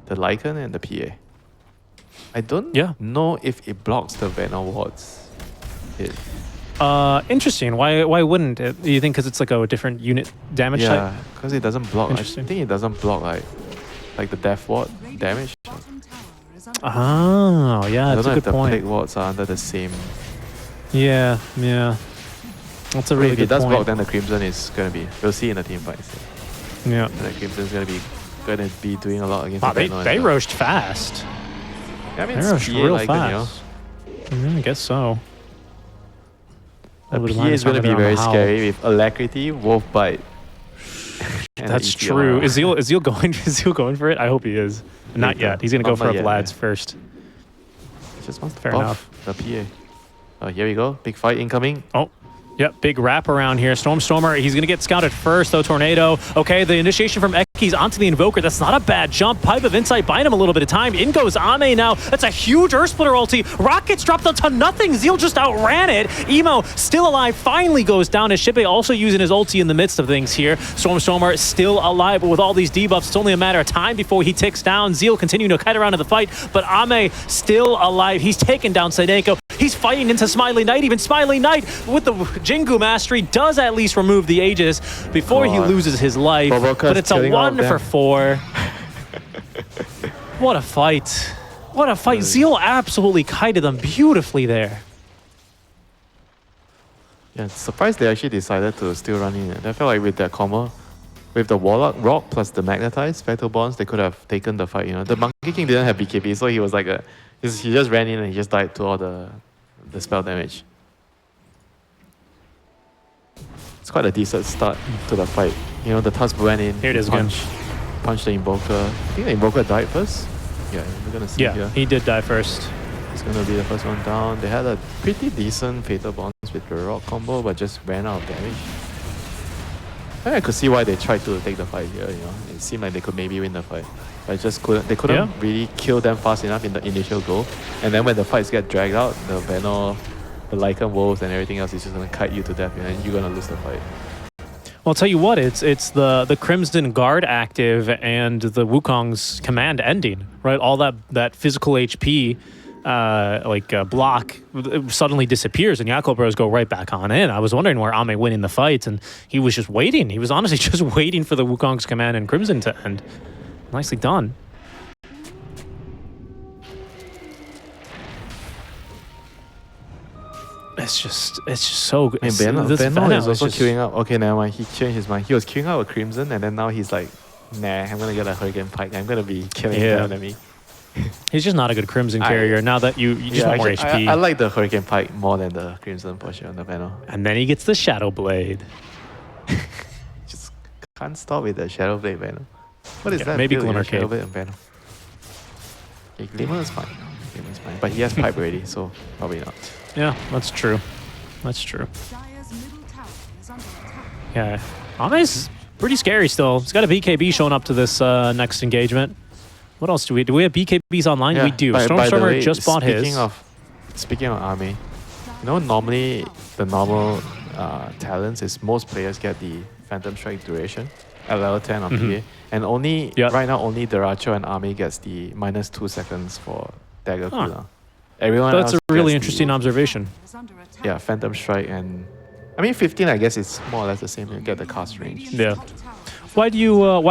[SPEAKER 2] Lycan and the PA. I don't know if it blocks the Venom wards.
[SPEAKER 1] Interesting. Why wouldn't it? Do you think because it's like a different unit damage type?
[SPEAKER 2] Yeah, because it doesn't block. I
[SPEAKER 1] Interesting.
[SPEAKER 2] think it doesn't block like the Death Ward damage.
[SPEAKER 3] Bottom tower is under
[SPEAKER 1] Oh, yeah,
[SPEAKER 2] I
[SPEAKER 1] that's
[SPEAKER 2] don't
[SPEAKER 1] a
[SPEAKER 2] know
[SPEAKER 1] good
[SPEAKER 2] if the
[SPEAKER 1] point.
[SPEAKER 2] Plague Wards are under the same.
[SPEAKER 1] Yeah. That's a really
[SPEAKER 2] If it
[SPEAKER 1] good
[SPEAKER 2] does
[SPEAKER 1] point.
[SPEAKER 2] block, then the Crimson is gonna be. We'll see in the team fights.
[SPEAKER 1] Yeah.
[SPEAKER 2] And the Crimson is gonna be doing a lot against
[SPEAKER 1] Wow,
[SPEAKER 2] the
[SPEAKER 1] they
[SPEAKER 2] Venom.
[SPEAKER 1] they roached fast.
[SPEAKER 2] I mean,
[SPEAKER 1] They
[SPEAKER 2] it's
[SPEAKER 1] roached
[SPEAKER 2] PA
[SPEAKER 1] real
[SPEAKER 2] like that, you know.
[SPEAKER 1] fast. Yeah, I guess so.
[SPEAKER 2] The
[SPEAKER 1] Little bit
[SPEAKER 2] PA
[SPEAKER 1] minus
[SPEAKER 2] is going to
[SPEAKER 1] on
[SPEAKER 2] be
[SPEAKER 1] the
[SPEAKER 2] very
[SPEAKER 1] howl.
[SPEAKER 2] scary with Alacrity, Wolf Bite. and
[SPEAKER 1] That's
[SPEAKER 2] ETR.
[SPEAKER 1] true. Is Zeal going? Is Zeal going for it? I hope he is. Not
[SPEAKER 2] Later.
[SPEAKER 1] yet. He's gonna go
[SPEAKER 2] Not
[SPEAKER 1] for
[SPEAKER 2] yet,
[SPEAKER 1] Vlad's
[SPEAKER 2] yeah.
[SPEAKER 1] first.
[SPEAKER 2] He just wants to
[SPEAKER 1] Fair
[SPEAKER 2] buff the PA. Oh, here we go. Big fight incoming.
[SPEAKER 1] Oh. Yep, big wrap around here. Stormstormer, he's going to get scouted first, though. Tornado. Okay, the initiation from Eki's onto the Invoker. That's not a bad jump. Pipe of Insight buying him a little bit of time. In goes Ame now. That's a huge Earth Splitter ulti. Rockets dropped onto nothing. Zeal just outran it. Emo, still alive, finally goes down. As Shippe also using his ulti in the midst of things here. Stormstormer still alive, but with all these debuffs, it's only a matter of time before he ticks down. Zeal continuing to kite around in the fight, but Ame still alive. He's taken down Sedenko. He's fighting into Smiley Knight. Even Smiley Knight with the Jingu Mastery does at least remove the Aegis before he
[SPEAKER 2] God.
[SPEAKER 1] loses his life.
[SPEAKER 2] Boboka's
[SPEAKER 1] But it's a
[SPEAKER 2] killing all of
[SPEAKER 1] 1 for
[SPEAKER 2] them.
[SPEAKER 1] 4. What a fight. What a fight. Zeal absolutely kited them beautifully there.
[SPEAKER 2] Yeah, surprised they actually decided to still run in. I felt like with that combo, with the Warlock Rock plus the Magnetized Fatal Bonds, they could have taken the fight. You know, the Monkey King didn't have BKB, so he was like he just ran in and he just died to all the spell damage. It's quite a decent start to the fight. You know, the Tusk went in.
[SPEAKER 1] Here it is again.
[SPEAKER 2] Punched the Invoker. I think the Invoker died first. Yeah, we're gonna see
[SPEAKER 1] Yeah,
[SPEAKER 2] here.
[SPEAKER 1] he did die first.
[SPEAKER 2] He's gonna be the first one down. They had a pretty decent Fatal Bonds with the Rock combo, but just ran out of damage. I could see why they tried to take the fight here, you know. It seemed like they could maybe win the fight. But just couldn't. They couldn't really kill them fast enough in the initial goal. And then when the fights get dragged out, the Venom, the Lycan Wolves and everything else is just gonna kite you to death, you know, and you're gonna lose the fight.
[SPEAKER 1] Well, I'll tell you what, it's the Crimson Guard active and the Wukong's command ending, right? All that physical HP block suddenly disappears and Yakult Bros go right back on in. I was wondering where Ame winning the fight, and he was just waiting. He was honestly just waiting for the Wukong's command and Crimson to end. Nicely done. It's just so good.
[SPEAKER 2] I mean,
[SPEAKER 1] It's-
[SPEAKER 2] Benno
[SPEAKER 1] this Venom
[SPEAKER 2] is also
[SPEAKER 1] just-
[SPEAKER 2] queuing up. Okay, never mind. He changed his mind. He was queuing up a Crimson, and then now he's like, nah, I'm gonna get a Hurricane Pike. I'm gonna be killing the enemy.
[SPEAKER 1] He's just not a good Crimson carrier. Now that you just want more
[SPEAKER 2] actually,
[SPEAKER 1] HP.
[SPEAKER 2] I like the Hurricane Pike more than the Crimson for sure on the Benno.
[SPEAKER 1] And then he gets the Shadow Blade.
[SPEAKER 2] Just can't stop with the Shadow Blade Benno. What is
[SPEAKER 1] Yeah,
[SPEAKER 2] that?
[SPEAKER 1] maybe
[SPEAKER 2] build with
[SPEAKER 1] Glimmer
[SPEAKER 2] your Shadow
[SPEAKER 1] Cape.
[SPEAKER 2] Blade and Benno? Okay, Glimmer is fine. Glimmer is fine. But he has Pipe already, so probably not.
[SPEAKER 1] Yeah, that's true. That's true.
[SPEAKER 3] Dire's middle tower is under attack.
[SPEAKER 1] Yeah. Ame's pretty scary still. He's got a BKB showing up to this next engagement. What else do we do? We have BKBs online?
[SPEAKER 2] Yeah,
[SPEAKER 1] We do.
[SPEAKER 2] by the
[SPEAKER 1] Stormstormer
[SPEAKER 2] way,
[SPEAKER 1] just bought his.
[SPEAKER 2] Speaking of army, you know, normally the normal talents is most players get the Phantom Strike duration at level 10 on PA, and only right now only Deracho and Army gets the -2 seconds for dagger cooldown. Everyone
[SPEAKER 1] That's
[SPEAKER 2] else
[SPEAKER 1] a really
[SPEAKER 2] gets
[SPEAKER 1] interesting observation.
[SPEAKER 3] Is under attack.
[SPEAKER 2] Yeah, Phantom Strike and I mean 15. I guess it's more or less the same. You get the cast range.
[SPEAKER 3] Radiant's
[SPEAKER 1] Yeah.
[SPEAKER 3] top tower
[SPEAKER 1] Why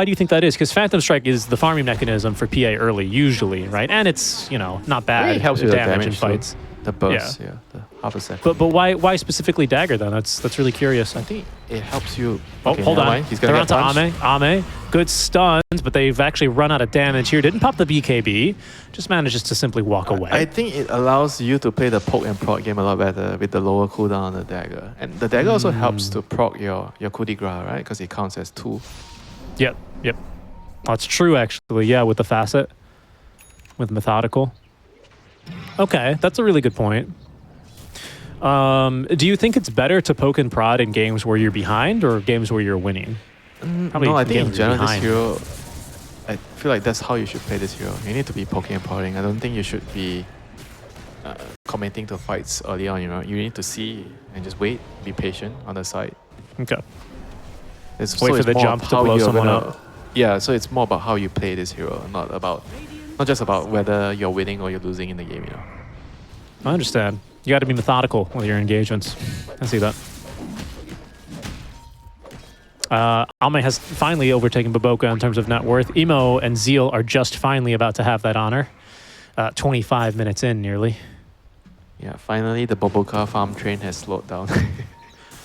[SPEAKER 1] do you think that is? Because Phantom Strike is the farming mechanism for PA early, usually, right? And it's, you know, not bad.
[SPEAKER 2] It helps with the
[SPEAKER 1] damage in
[SPEAKER 2] damage too.
[SPEAKER 1] fights.
[SPEAKER 2] The burst, yeah, the half a second.
[SPEAKER 1] But why specifically dagger then? That's really curious.
[SPEAKER 2] I think it helps you.
[SPEAKER 1] Oh,
[SPEAKER 2] Okay,
[SPEAKER 1] hold
[SPEAKER 2] never
[SPEAKER 1] on.
[SPEAKER 2] mind. He's gonna
[SPEAKER 1] They're
[SPEAKER 2] get
[SPEAKER 1] onto
[SPEAKER 2] punched.
[SPEAKER 1] Ame. Good stuns, but they've actually run out of damage here. Didn't pop the BKB. Just manages to simply walk away.
[SPEAKER 2] I think it allows you to play the poke and proc game a lot better with the lower cooldown on the dagger. And the dagger also helps to proc your coup de grace, right? Because it counts as 2.
[SPEAKER 1] Yep. That's true, actually. Yeah, with the facet. With methodical. Okay, that's a really good point. Do you think it's better to poke and prod in games where you're behind or games where you're winning? Probably
[SPEAKER 2] No, I think in
[SPEAKER 1] games where you're
[SPEAKER 2] general this
[SPEAKER 1] behind.
[SPEAKER 2] hero, I feel like that's how you should play this hero. You need to be poking and prodding. I don't think you should be committing to fights early on, you know. You need to see and just wait, be patient on the side.
[SPEAKER 1] Okay.
[SPEAKER 2] It's,
[SPEAKER 1] Wait for the
[SPEAKER 2] more
[SPEAKER 1] jump
[SPEAKER 2] of
[SPEAKER 1] to
[SPEAKER 2] how
[SPEAKER 1] blow
[SPEAKER 2] you're
[SPEAKER 1] someone
[SPEAKER 2] gonna-
[SPEAKER 1] up.
[SPEAKER 2] Yeah, so it's more about how you play this hero, not just about whether you're winning or you're losing in the game, you know.
[SPEAKER 1] I understand. You got to be methodical with your engagements. I see that. Ame has finally overtaken Baboka in terms of net worth. Emo and Zeal are just finally about to have that honor. 25 minutes in, nearly.
[SPEAKER 2] Yeah, finally the Boboka farm train has slowed down.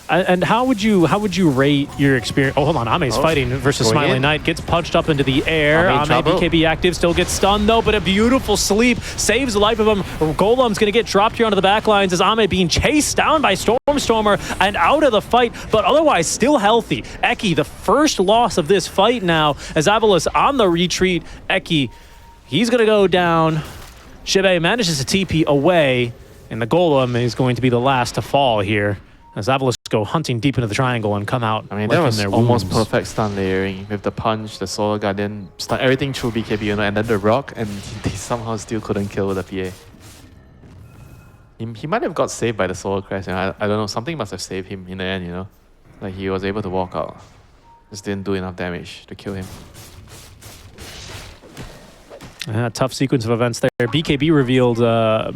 [SPEAKER 1] And how would you rate your experience? Oh, hold on. Ame's fighting versus
[SPEAKER 2] going
[SPEAKER 1] Smiling
[SPEAKER 2] in.
[SPEAKER 1] Knight. Gets punched up into the air.
[SPEAKER 2] Ame in
[SPEAKER 1] Ame
[SPEAKER 2] trouble.
[SPEAKER 1] BKB active. Still gets stunned, though, but a beautiful sleep saves the life of him. Golem's going to get dropped here onto the back lines as Ame being chased down by Stormstormer and out of the fight, but otherwise still healthy. Eki, the first loss of this fight now, as AVULUS on the retreat. Eki, he's going to go down. Shibe manages to TP away, and the Golem is going to be the last to fall here. As AVULUS go hunting deep into the triangle and come out.
[SPEAKER 2] I mean, that
[SPEAKER 1] licking
[SPEAKER 2] was
[SPEAKER 1] their
[SPEAKER 2] almost
[SPEAKER 1] wounds.
[SPEAKER 2] perfect stun layering with the punch, the Solar Guardian, stun everything through BKB, you know, and then the rock, and they somehow still couldn't kill the PA. He might have got saved by the Solar Crash, and I don't know, something must have saved him in the end, you know. Like he was able to walk out. Just didn't do enough damage to kill him.
[SPEAKER 1] Tough sequence of events there. BKB revealed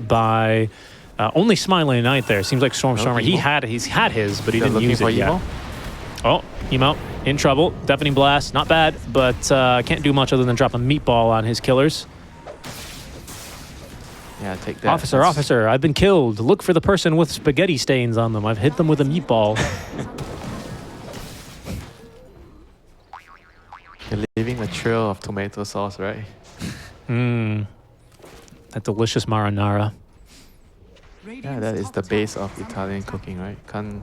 [SPEAKER 1] by only Smiling Knight there. Seems like Stormstormer. He's had his, but he
[SPEAKER 2] They're
[SPEAKER 1] didn't
[SPEAKER 2] looking
[SPEAKER 1] use
[SPEAKER 2] for
[SPEAKER 1] it yet.
[SPEAKER 2] Emo?
[SPEAKER 1] Oh, Emo in trouble. Deafening Blast, not bad, but can't do much other than drop a meatball on his killers.
[SPEAKER 2] Yeah, take that.
[SPEAKER 1] Officer, I've been killed. Look for the person with spaghetti stains on them. I've hit them with a meatball.
[SPEAKER 2] You're leaving a trail of tomato sauce, right?
[SPEAKER 1] That delicious marinara.
[SPEAKER 2] Yeah, that is the base of Italian cooking, right? Can't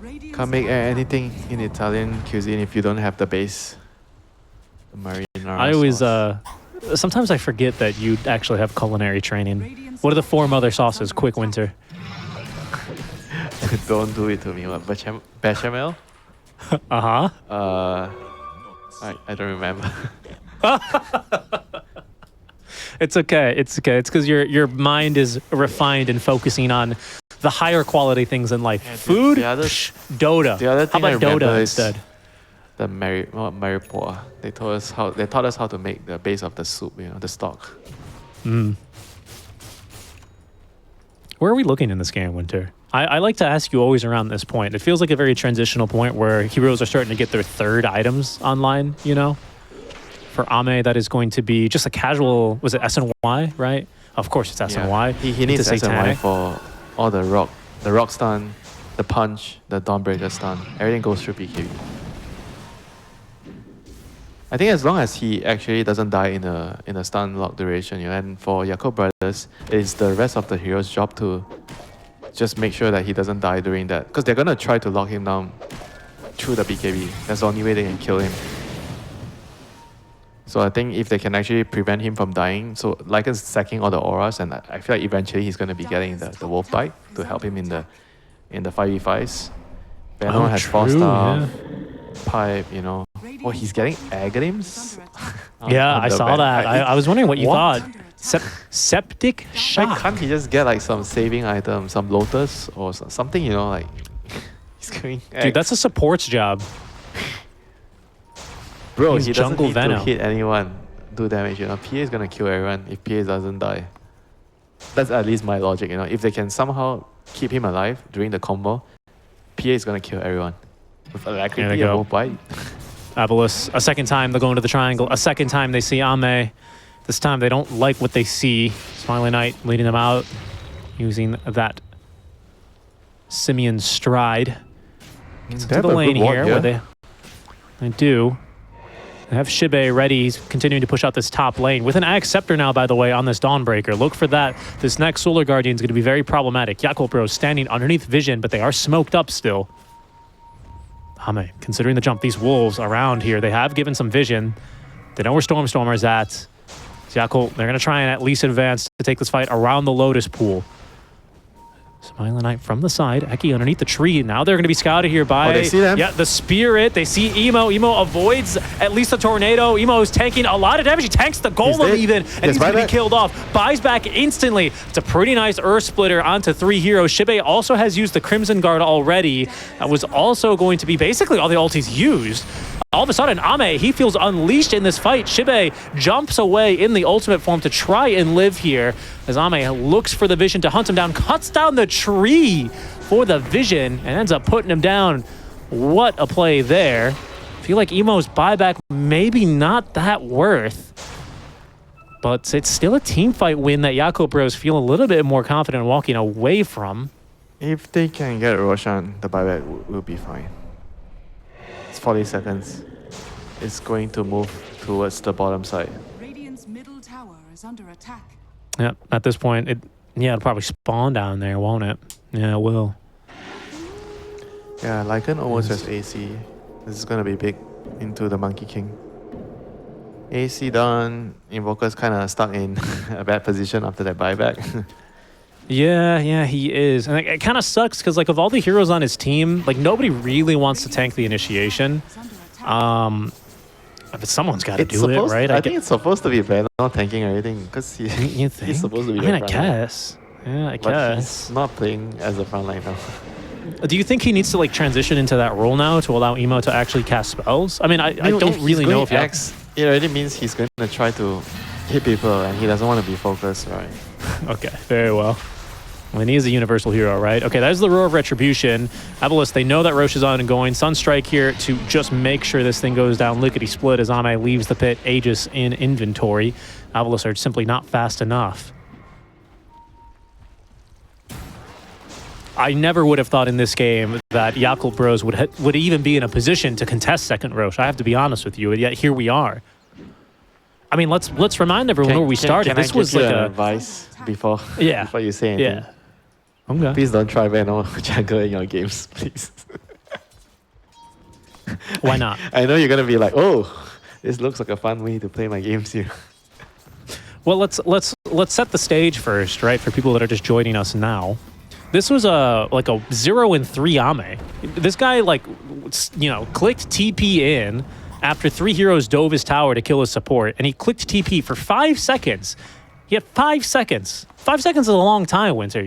[SPEAKER 3] Radiant's
[SPEAKER 2] make
[SPEAKER 3] top tower
[SPEAKER 2] anything in Italian cuisine if you don't have the base. The marinara
[SPEAKER 1] I always,
[SPEAKER 2] sauce.
[SPEAKER 1] sometimes I forget that you actually have culinary training. What are the 4 mother sauces? Quick winter.
[SPEAKER 2] Don't do it to me. What, bechamel?
[SPEAKER 1] Uh-huh.
[SPEAKER 2] I don't remember.
[SPEAKER 1] It's okay. It's okay. It's because your mind is refined and focusing on the higher quality things in life.
[SPEAKER 2] Yeah,
[SPEAKER 1] Food,
[SPEAKER 2] the other-
[SPEAKER 1] Dota.
[SPEAKER 2] the other
[SPEAKER 1] How
[SPEAKER 2] thing I
[SPEAKER 1] about Dota
[SPEAKER 2] remember is
[SPEAKER 1] instead?
[SPEAKER 2] The maripoa. They taught us how to make the base of the soup, you know, the stock.
[SPEAKER 1] Where are we looking in this game, Winter? I like to ask you always around this point. It feels like a very transitional point where heroes are starting to get their 3rd items online, you know? For Ame, that is going to be just a casual, was it SNY, right? Of course it's SNY.
[SPEAKER 2] He needs
[SPEAKER 1] Into
[SPEAKER 2] SNY
[SPEAKER 1] Satanic.
[SPEAKER 2] for all the rock the rock stun, the punch, the Dawnbreaker stun. Everything goes through BKB. I think as long as he actually doesn't die in a stun lock duration, and for Yakult brothers, it's the rest of the hero's job to just make sure that he doesn't die during that, because they're gonna try to lock him down through the BKB. That's the only way they can kill him. So I think if they can actually prevent him from dying, so Lycan's sacking all the auras, and I feel like eventually he's gonna be getting the wolf bite to help him in the 5v5s. Venom has 4-star, pipe, Oh, he's getting Aghanim's?
[SPEAKER 1] Yeah, I saw that. I was wondering what you thought. Septic shock.
[SPEAKER 2] Why can't he just get like some saving item, some Lotus or something, like he's going
[SPEAKER 1] Dude, that's a support's job.
[SPEAKER 2] Bro,
[SPEAKER 1] He's
[SPEAKER 2] he doesn't
[SPEAKER 1] jungle
[SPEAKER 2] need
[SPEAKER 1] Venom.
[SPEAKER 2] to hit anyone, do damage, PA is gonna kill everyone if PA doesn't die. That's at least my logic, If they can somehow keep him alive during the combo, PA is gonna kill everyone. With alacrity and wolf bite.
[SPEAKER 1] AVULUS, a second time they'll go into the triangle. A second time they see Ame. This time they don't like what they see. Smiling Knight leading them out, using that Simian stride. Gets into the lane here, where they do. They have Shibe ready. He's continuing to push out this top lane. With an Axe Scepter now, by the way, on this Dawnbreaker. Look for that. This next Solar Guardian is going to be very problematic. Yakult Bros standing underneath vision, but they are smoked up still. Ame, considering the jump, these wolves around here, they have given some vision. They know where Stormstormer is at. Yakult, they're going to try and at least advance to take this fight around the Lotus Pool. Smiling Knight from the side. Eki underneath the tree. Now they're going to be scouted here by...
[SPEAKER 2] Oh, they see them?
[SPEAKER 1] Yeah, the Spirit. They see Emo. Emo avoids at least the Tornado. Emo is tanking a lot of damage. He tanks the Golem even, and he's going to be killed off. Buys back instantly. It's a pretty nice Earth Splitter onto 3 heroes. Shibe also has used the Crimson Guard already. That was also going to be basically all the ult he's used. All of a sudden, Ame, he feels unleashed in this fight. Shibe jumps away in the ultimate form to try and live here as Ame looks for the vision to hunt him down, cuts down the tree for the vision, and ends up putting him down. What a play there. I feel like Emo's buyback maybe not that worth, but it's still a team fight win that Yakult Bros feel a little bit more confident walking away from.
[SPEAKER 2] If they can get Roshan, the buyback will be fine. It's 40 seconds. It's going to move towards the bottom side.
[SPEAKER 3] Radiant's middle tower is under attack.
[SPEAKER 1] Yeah, at this point, it'll probably spawn down there, won't it? Yeah, it will.
[SPEAKER 2] Yeah, Lycan almost has AC. This is gonna be big into the Monkey King. AC done. Invoker's kind of stuck in a bad position after that buyback.
[SPEAKER 1] Yeah, he is. And it kind of sucks because, like, of all the heroes on his team, like, nobody really wants to tank the initiation. But someone's got to do it, right?
[SPEAKER 2] I think it's supposed to be Venom tanking everything because he's supposed to be.
[SPEAKER 1] I guess. Yeah, I guess.
[SPEAKER 2] He's not playing as a frontline now.
[SPEAKER 1] Do you think he needs to, like, transition into that role now to allow Emo to actually cast spells? I mean, I don't really know if
[SPEAKER 2] X, it already means he's going to try to hit people and he doesn't want to be focused, right?
[SPEAKER 1] Okay, very well. I mean, he is a universal hero, right? Okay, that is the Roar of Retribution. AVULUS, they know that Roche is on and going. Sunstrike here to just make sure this thing goes down. Lickety split as Ame leaves the pit. Aegis in inventory. AVULUS are simply not fast enough. I never would have thought in this game that Yakult Bros would even be in a position to contest second Roche. I have to be honest with you, and yet here we are. I mean, let's remind everyone where we started. This was like a
[SPEAKER 2] advice before you say anything.
[SPEAKER 1] Yeah. Okay.
[SPEAKER 2] Please don't try Venom jungle in your games, please.
[SPEAKER 1] Why not?
[SPEAKER 2] I know you're gonna be like, oh, this looks like a fun way to play my games here.
[SPEAKER 1] Well, let's set the stage first, right? For people that are just joining us now. This was a 0-3 Ame. This guy clicked TP in after 3 heroes dove his tower to kill his support, and he clicked TP for 5 seconds. He had 5 seconds. 5 seconds is a long time, Winter,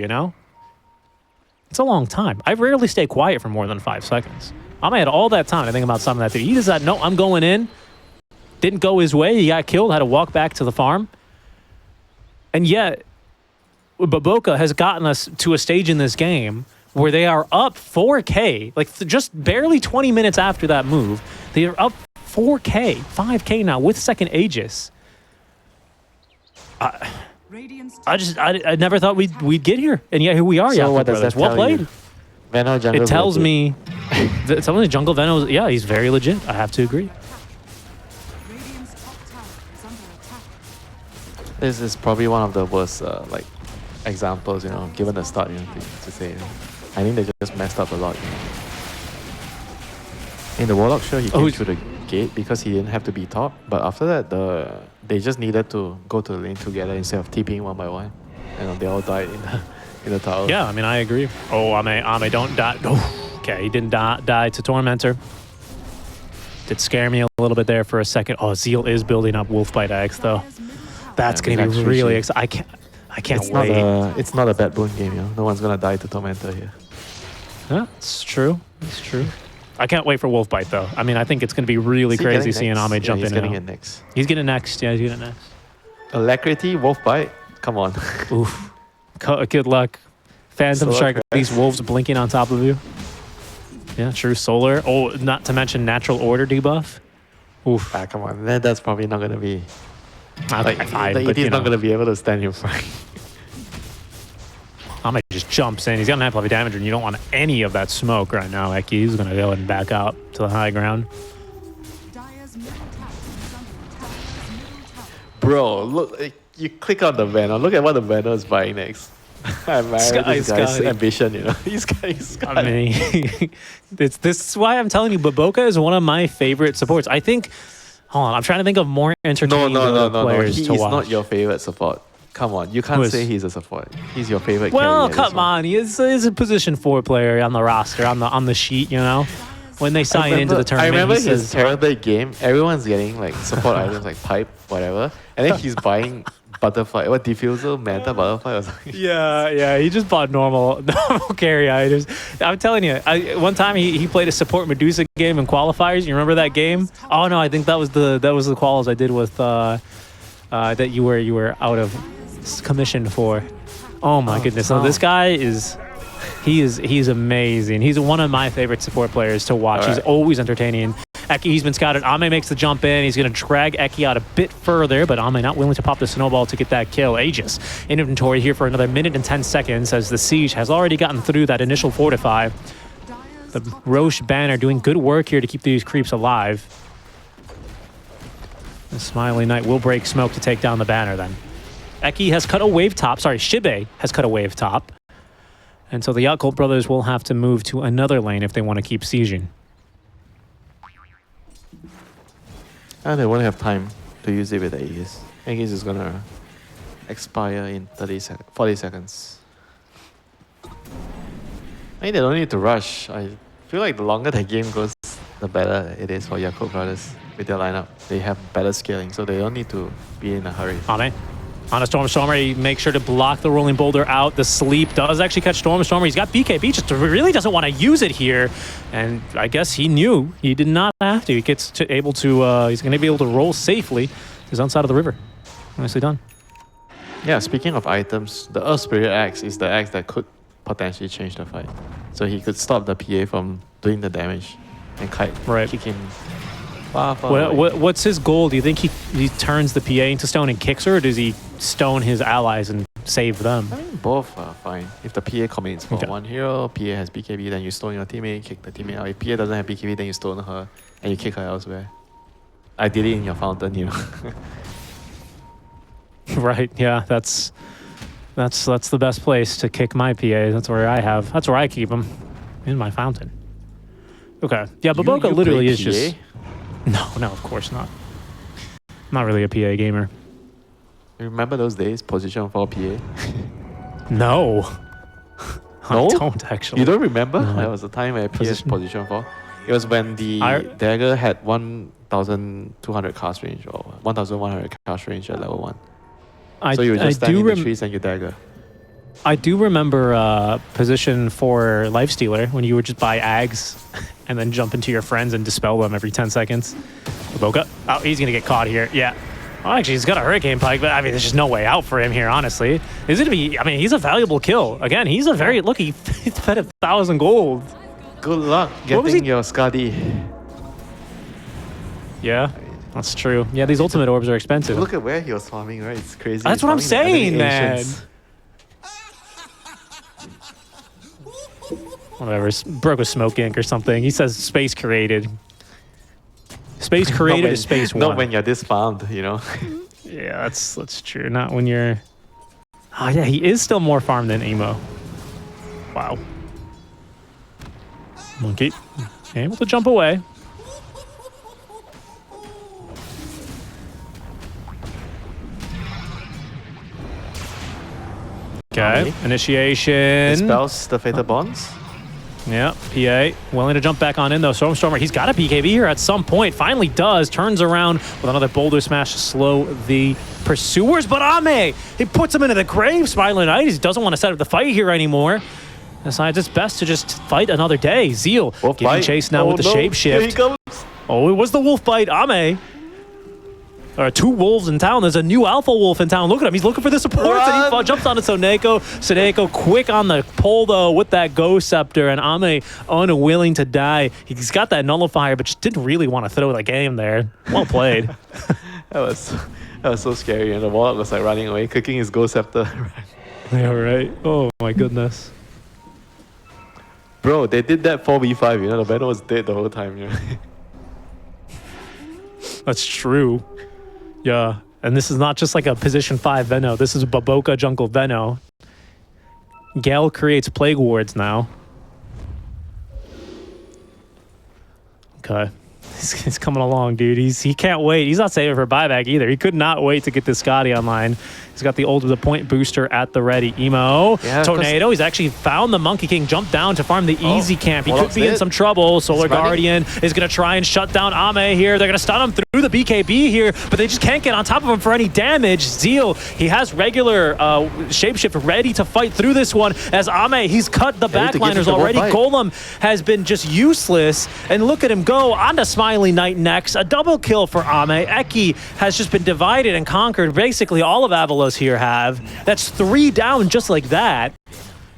[SPEAKER 1] It's a long time. I rarely stay quiet for more than 5 seconds. Ame had all that time to think about something that he just said, no, I'm going in. Didn't go his way. He got killed, had to walk back to the farm. And yet, Baboka has gotten us to a stage in this game where they are up 4K, just barely 20 minutes after that move. They are up 4K, 5K now with second Aegis.
[SPEAKER 3] Radiant's
[SPEAKER 1] I never thought we'd get here, and yet here we are.
[SPEAKER 2] So
[SPEAKER 1] Yakult
[SPEAKER 2] what does
[SPEAKER 1] brothers.
[SPEAKER 2] that
[SPEAKER 1] Well
[SPEAKER 2] tell
[SPEAKER 1] played.
[SPEAKER 2] you? Veno jungle
[SPEAKER 1] It tells
[SPEAKER 2] legit.
[SPEAKER 1] me that some of the jungle Venom, yeah, he's very legit. I have to agree.
[SPEAKER 3] Radiant's top tower is under attack.
[SPEAKER 2] This is probably one of the worst like examples, you know, given the start, you know, to say. You know. I think they just messed up a lot. You know. In the Warlock, sure, he came through the gate because he didn't have to be top. But after that, they just needed to go to the lane together instead of TPing one by one. And they all died in the tower.
[SPEAKER 1] Yeah, I mean, I agree. Oh, Ame, don't die. Oh, okay, he didn't die to Tormentor. Did scare me a little bit there for a second. Oh, Zeal is building up Wolfbite X, though.
[SPEAKER 3] Dire's middle tower
[SPEAKER 1] That's
[SPEAKER 2] Yeah,
[SPEAKER 1] going to be
[SPEAKER 2] actually,
[SPEAKER 1] really exciting. I can't
[SPEAKER 2] It's
[SPEAKER 1] wait.
[SPEAKER 2] it's not a bad boon game, you know. No one's gonna die to Tormentor here.
[SPEAKER 1] Yeah, it's true. It's true. I can't wait for Wolfbite, though. I mean, I think it's going to be really
[SPEAKER 2] Is he
[SPEAKER 1] crazy
[SPEAKER 2] getting
[SPEAKER 1] seeing
[SPEAKER 2] next?
[SPEAKER 1] Ame jump
[SPEAKER 2] he's
[SPEAKER 1] in
[SPEAKER 2] getting
[SPEAKER 1] now.
[SPEAKER 2] it next.
[SPEAKER 1] He's getting next. Yeah, he's getting next.
[SPEAKER 2] Alacrity, Wolfbite. Come on.
[SPEAKER 1] Oof. Good luck. Phantom
[SPEAKER 2] Solar
[SPEAKER 1] Strike,
[SPEAKER 2] crash.
[SPEAKER 1] these wolves blinking on top of you. Yeah, true. Solar. Oh, not to mention Natural Order debuff. Oof.
[SPEAKER 2] Come on. That's probably not gonna be.
[SPEAKER 1] Okay,
[SPEAKER 2] Like,
[SPEAKER 1] fine,
[SPEAKER 2] the
[SPEAKER 1] but,
[SPEAKER 2] ED
[SPEAKER 1] you
[SPEAKER 2] is not
[SPEAKER 1] know,
[SPEAKER 2] gonna be able to stand your fight.
[SPEAKER 1] Ame just jumps in. He's got 9 heavy damage, and you don't want any of that smoke right now, Eki. He's going to go and back out to the high ground.
[SPEAKER 3] Dire's middle tower is under attack. Middle tower.
[SPEAKER 2] Bro, look, you click on the banner. Look at what the banner is buying next. I admire this guy's
[SPEAKER 1] Sky.
[SPEAKER 2] ambition, you know. He's got
[SPEAKER 1] I mean, this is why I'm telling you, Baboka is one of my favorite supports. I think, hold on, I'm trying to think of more entertaining
[SPEAKER 2] no.
[SPEAKER 1] players
[SPEAKER 2] He
[SPEAKER 1] to
[SPEAKER 2] is
[SPEAKER 1] watch.
[SPEAKER 2] not your favorite support. Come on, you
[SPEAKER 1] Who
[SPEAKER 2] can't
[SPEAKER 1] is?
[SPEAKER 2] say he's a support. He's your favorite
[SPEAKER 1] Well,
[SPEAKER 2] carry at this
[SPEAKER 1] come
[SPEAKER 2] one.
[SPEAKER 1] on, he's a position 4 player on the roster, on the sheet, you know. When they sign into the tournament,
[SPEAKER 2] I remember
[SPEAKER 1] he
[SPEAKER 2] his
[SPEAKER 1] says,
[SPEAKER 2] terrible game. Everyone's getting like support items like pipe, whatever, and then he's buying butterfly, what diffuser, manta butterfly or something.
[SPEAKER 1] Yeah, he just bought normal carry items. I'm telling you, one time he played a support Medusa game in qualifiers. You remember that game? Oh no, I think that was the quals I did with that you were out of commission for. Oh my goodness! So this guy is. He's amazing. He's one of my favorite support players to watch.
[SPEAKER 2] All
[SPEAKER 1] He's
[SPEAKER 2] right.
[SPEAKER 1] always entertaining. Eki, he's been scouted. Ame makes the jump in. He's going to drag Eki out a bit further, but Ame not willing to pop the snowball to get that kill. Aegis in inventory here for another minute and 10 seconds as the siege has already gotten through that initial fortify.
[SPEAKER 3] Dire's
[SPEAKER 1] The
[SPEAKER 3] top
[SPEAKER 1] Roche banner doing good work here to keep these creeps alive. The Smiling Knight will break smoke to take down the banner then. Eki has cut a wave top. Sorry, Shibe has cut a wave top. And so the Yakult brothers will have to move to another lane if they want to keep sieging.
[SPEAKER 2] And they won't have time to use it with Aegis. Aegis is gonna expire in 40 seconds. I think they don't need to rush. I feel like the longer the game goes, the better it is for Yakult brothers with their lineup. They have better scaling, so they don't need to be in a hurry.
[SPEAKER 1] Ame on a Stormstormer, he makes sure to block the Rolling Boulder out. The sleep does actually catch Stormstormer. He's got BKB, just really doesn't want to use it here. And I guess he knew he did not have to. He gets to he's going to be able to roll safely. He's on side of the river. Nicely done.
[SPEAKER 2] Yeah, speaking of items, the Earth Spirit Axe is the axe that could potentially change the fight. So he could stop the PA from doing the damage and kick him far away.
[SPEAKER 1] What's his goal? Do you think he turns the PA into stone and kicks her, or does he stone his allies and save them?
[SPEAKER 2] I mean, both are fine. If the PA commits for
[SPEAKER 1] Okay.
[SPEAKER 2] one hero, PA has BKB, then you stone your teammate, kick the teammate out. If PA doesn't have BKB, then you stone her and you kick her elsewhere. Ideally in your fountain, you know.
[SPEAKER 1] Right, yeah, that's the best place to kick my PAs. That's where I keep them, in my fountain. Okay, yeah, Baboka
[SPEAKER 2] You
[SPEAKER 1] literally
[SPEAKER 2] play
[SPEAKER 1] is just... No, of course not. I'm not really a PA gamer.
[SPEAKER 2] You remember those days, position 4 PA?
[SPEAKER 1] No.
[SPEAKER 2] No?
[SPEAKER 1] I don't actually.
[SPEAKER 2] You don't remember?
[SPEAKER 1] No.
[SPEAKER 2] There was a time where PA
[SPEAKER 1] Position-
[SPEAKER 2] position 4. It was when the dagger had 1,200 cast range or 1,100 cast range at level 1. So you just stand in the trees and you dagger.
[SPEAKER 1] I do remember position for Lifestealer when you would just buy Ags and then jump into your friends and dispel them every 10 seconds. Baboka. Oh, he's going to get caught here. Yeah. Well, actually, he's got a Hurricane Pike, but I mean, there's just no way out for him here, honestly. Is it to be? I mean, he's a valuable kill. Again, he's a very... Look, he fed 1,000 gold.
[SPEAKER 2] Good luck
[SPEAKER 1] What was
[SPEAKER 2] getting
[SPEAKER 1] he-
[SPEAKER 2] your Skadi.
[SPEAKER 1] Yeah. That's true. Yeah, these ultimate orbs are expensive.
[SPEAKER 2] Look at where he was farming, right? It's crazy.
[SPEAKER 1] That's
[SPEAKER 2] He's
[SPEAKER 1] what I'm
[SPEAKER 2] farming the
[SPEAKER 1] saying,
[SPEAKER 2] enemy
[SPEAKER 1] man.
[SPEAKER 2] ancients.
[SPEAKER 1] Whatever. Broke with smoke ink or something. He says space created. Space created is space one.
[SPEAKER 2] Not when you're this farmed, you know.
[SPEAKER 1] Yeah, that's true. Not when you're... Oh, yeah, he is still more farmed than Emo. Wow. Monkey. Able to jump away. Okay, initiation.
[SPEAKER 2] Dispels the Fatal Bonds.
[SPEAKER 1] Yeah, PA willing to jump back on in though. Stormstormer, he's got a BKB here at some point. Finally does. Turns around with another boulder smash to slow the pursuers. But Ame, he puts him into the grave. Smiling Knight, he doesn't want to set up the fight here anymore. Decides it's best to just fight another day. Zeal
[SPEAKER 2] Wolf
[SPEAKER 1] getting
[SPEAKER 2] bite.
[SPEAKER 1] chased now with the
[SPEAKER 2] Here he
[SPEAKER 1] shapeshift.
[SPEAKER 2] comes.
[SPEAKER 1] Oh, it was the wolf bite. Ame. There are two wolves in town. There's a new alpha wolf in town. Look at him. He's looking for the support. And he jumps onto Soneko. Soneko quick on the pull, though, with that Ghost Scepter. And Ame unwilling to die. He's got that nullifier, but just didn't really want to throw the game there. Well played.
[SPEAKER 2] That was so scary. And the Warlock was like running away, clicking his Ghost Scepter.
[SPEAKER 1] Yeah, right. Oh, my goodness.
[SPEAKER 2] Bro, they did that 4v5, you know, the Venom was dead the whole time, you know.
[SPEAKER 1] That's true. Yeah. And this is not just like a position 5 Veno. This is Baboka Jungle Veno. Gale creates Plague Wards now. Okay. He's coming along, dude. He can't wait. He's not saving for buyback either. He could not wait to get this Scotty online. He's got the ultimate point booster at the ready. Emo. Yeah, Tornado. He's actually found the Monkey King. Jumped down to farm the easy camp. He could be in some trouble. Solar Guardian is going to try and shut down Ame here. They're going to stun him through the BKB here, but they just can't get on top of him for any damage. Zeal, he has regular shapeshift ready to fight through this one as Ame, he's cut the backliners already. Golem has been just useless, and look at him go on to Smiley Knight next. A double kill for Ame. Eki has just been divided and conquered. Basically all of AVULUS here have. That's 3 down just like that.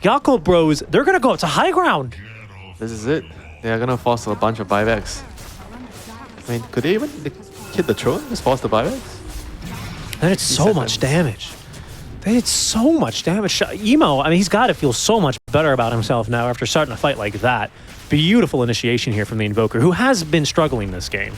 [SPEAKER 1] Yakult bros, they're going to go up to high ground.
[SPEAKER 2] This is it. They are going to force a bunch of buybacks. I mean, could they even hit the throne? Just force the buybacks?
[SPEAKER 1] They did so much damage. They did so much damage. Emo, I mean, he's got to feel so much better about himself now after starting a fight like that. Beautiful initiation here from the Invoker, who has been struggling this game.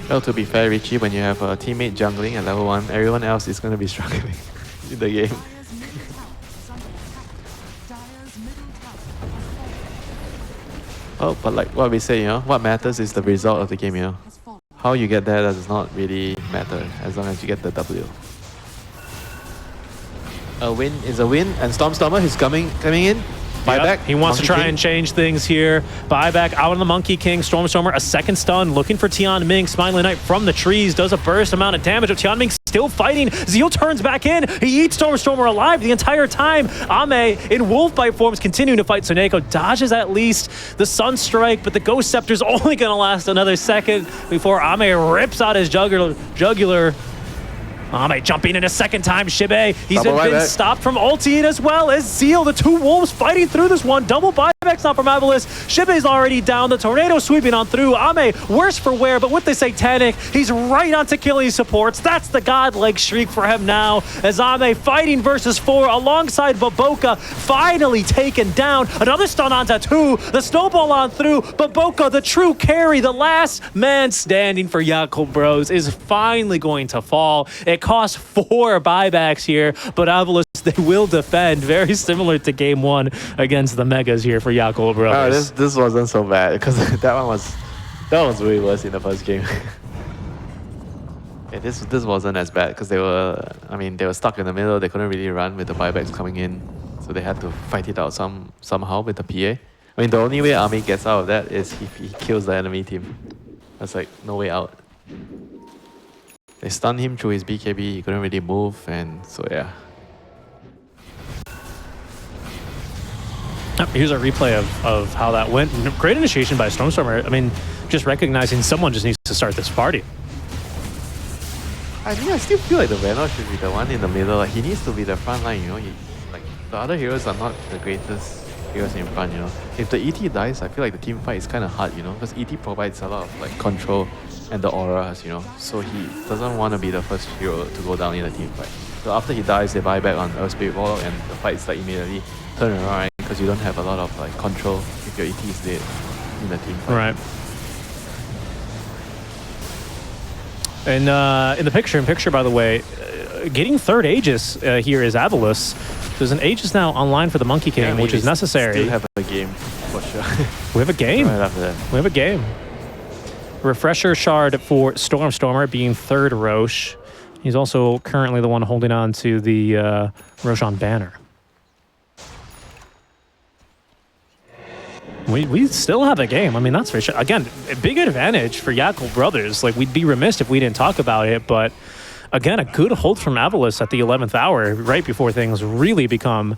[SPEAKER 2] Well, to be fair, Richie, when you have a teammate jungling at level 1, everyone else is going to be struggling in the game. Oh, but like what we say, you know, what matters is the result of the game, you know. How you get there does not really matter as long as you get the W. A win is a win, and Stormstormer is coming in. Buyback.
[SPEAKER 1] He wants to try and change things here. Buyback out on the Monkey King. Stormstormer, a second stun, looking for Tianming. Smiling Knight from the trees, does a burst amount of damage. Tianming still fighting. Zeal turns back in. He eats Stormstormer alive the entire time. Ame, in wolf bite forms, continuing to fight Soneko. Dodges at least the Sunstrike, but the Ghost Scepter's only going to last another second before Ame rips out his jugular. Ame jumping in a second time. Shibe, he's been stopped from ulting as well as Zeal. The two wolves fighting through this one. Double buybacks not from AVULUS. Shibe's already down. The tornado sweeping on through. Ame, worse for wear, but with the Satanic, he's right onto killing supports. That's the godlike streak for him now as Ame fighting versus 4 alongside Baboka, finally taken down. Another stun onto 2. The snowball on through. Baboka, the true carry, the last man standing for Yakult Bros, is finally going to fall. It costs 4 buybacks here, but AVULUS, they will defend, very similar to game 1 against the Megas here for Yakult Brothers.
[SPEAKER 2] This wasn't so bad because that was way worse in the first game. Yeah, this wasn't as bad because they were stuck in the middle. They couldn't really run with the buybacks coming in, so they had to fight it out somehow with the PA. I mean, the only way Army gets out of that is if he kills the enemy team. That's like no way out. They stunned him through his BKB, he couldn't really move, and so yeah.
[SPEAKER 1] Here's a replay of how that went. Great initiation by Stormstormer. I mean, just recognizing someone just needs to start this party.
[SPEAKER 2] I still feel like the Venom should be the one in the middle. Like, he needs to be the front line, you know. Like, the other heroes are not the greatest. heroes in front, you know. If the ET dies, I feel like the team fight is kind of hard, you know, because ET provides a lot of like control and the auras, you know. So he doesn't want to be the first hero to go down in the team fight. So after he dies, they buy back on Earth Spirit Warlock and the fight is like immediately turn around because you don't have a lot of like control if your ET is dead in the team fight.
[SPEAKER 1] Right. And in the picture, by the way, getting third Aegis here is AVULUS. There's an Aegis now online for the Monkey King,
[SPEAKER 2] Yeah, I mean,
[SPEAKER 1] which is necessary.
[SPEAKER 2] Still have a game for sure.
[SPEAKER 1] We have a game.
[SPEAKER 2] Right after that.
[SPEAKER 1] We have a game. Refresher Shard for Stormer being third Roche. He's also currently the one holding on to the Roshan banner. We still have a game. I mean, that's for sure. Again, a big advantage for Yakult Brothers. Like, we'd be remiss if we didn't talk about it, but again, a good hold from AVULUS at the 11th hour, right before things really become,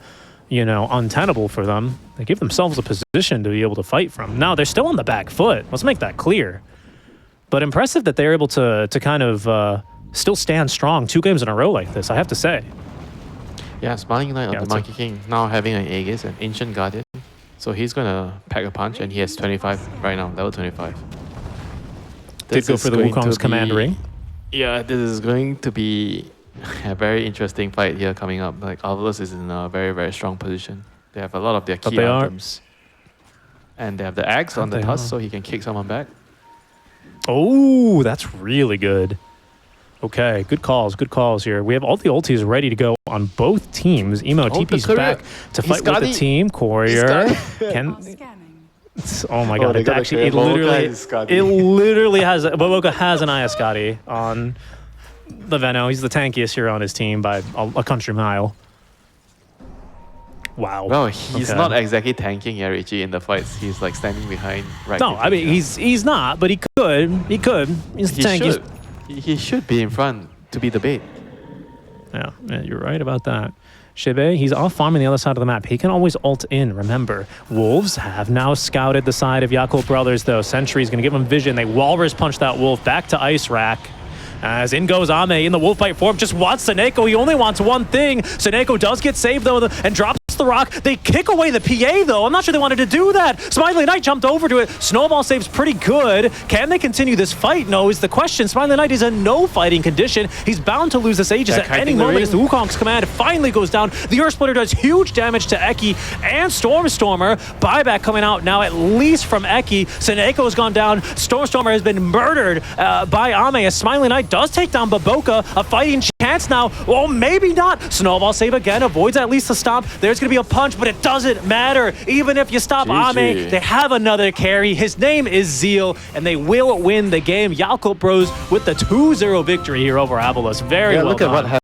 [SPEAKER 1] you know, untenable for them. They give themselves a position to be able to fight from. Now, they're still on the back foot. Let's make that clear. But impressive that they're able to kind of still stand strong 2 games in a row like this, I have to say.
[SPEAKER 2] Yeah, Smiling Knight on the Monkey King now having an Aegis, an Ancient Guardian. So he's gonna pack a punch and he has 25 right now, level 25.
[SPEAKER 1] Did go for the Wukong's command ring.
[SPEAKER 2] Yeah, this is going to be a very interesting fight here coming up. Like, AVULUS is in a very, very strong position. They have a lot of their key items. And they have the axe on the tusk, so he can kick someone back.
[SPEAKER 1] Oh, that's really good. Okay, good calls here. We have all the ultis ready to go on both teams. Emo TP's back to fight with the team. Courier can. Oh my god! It actually, it literally has. Boboka has an Ayaskati on the Veno. He's the tankiest hero on his team by a country mile. Wow.
[SPEAKER 2] Well, he's not exactly tanking Yarichi in the fights. He's like standing behind. Right.
[SPEAKER 1] No, I mean he's not, but he could. He could. He's the tankiest.
[SPEAKER 2] He should be in front to be the bait.
[SPEAKER 1] Yeah, you're right about that. Shibe, he's off farming the other side of the map. He can always ult in, remember. Wolves have now scouted the side of Yakult Brothers, though. Sentry's going to give him vision. They walrus punch that wolf back to Ice Rack. As in goes Ame in the wolf bite form. Just wants Seneko. He only wants one thing. Seneko does get saved, though, and drops the rock. They kick away the PA, though. I'm not sure they wanted to do that. Smiley Knight jumped over to it. Snowball saves pretty good. Can they continue this fight? No, is the question. Smiley Knight is in no fighting condition. He's bound to lose this Aegis at any moment as the Wukong's command finally goes down. The Earth Splitter does huge damage to Eki and Stormer. Buyback coming out now at least from Eki. Seneko has gone down. Stormer has been murdered by Ame as Smiley Knight does take down Baboka. A fighting chance now. Well, maybe not. Snowball save again. Avoids at least the stomp. There's going to be a punch, but it doesn't matter. Even if you stop Ame, they have another carry. His name is Zeal, and they will win the game. Yakult Bros with the 2-0 victory here over AVULUS. Very well
[SPEAKER 2] look
[SPEAKER 1] done.
[SPEAKER 2] at what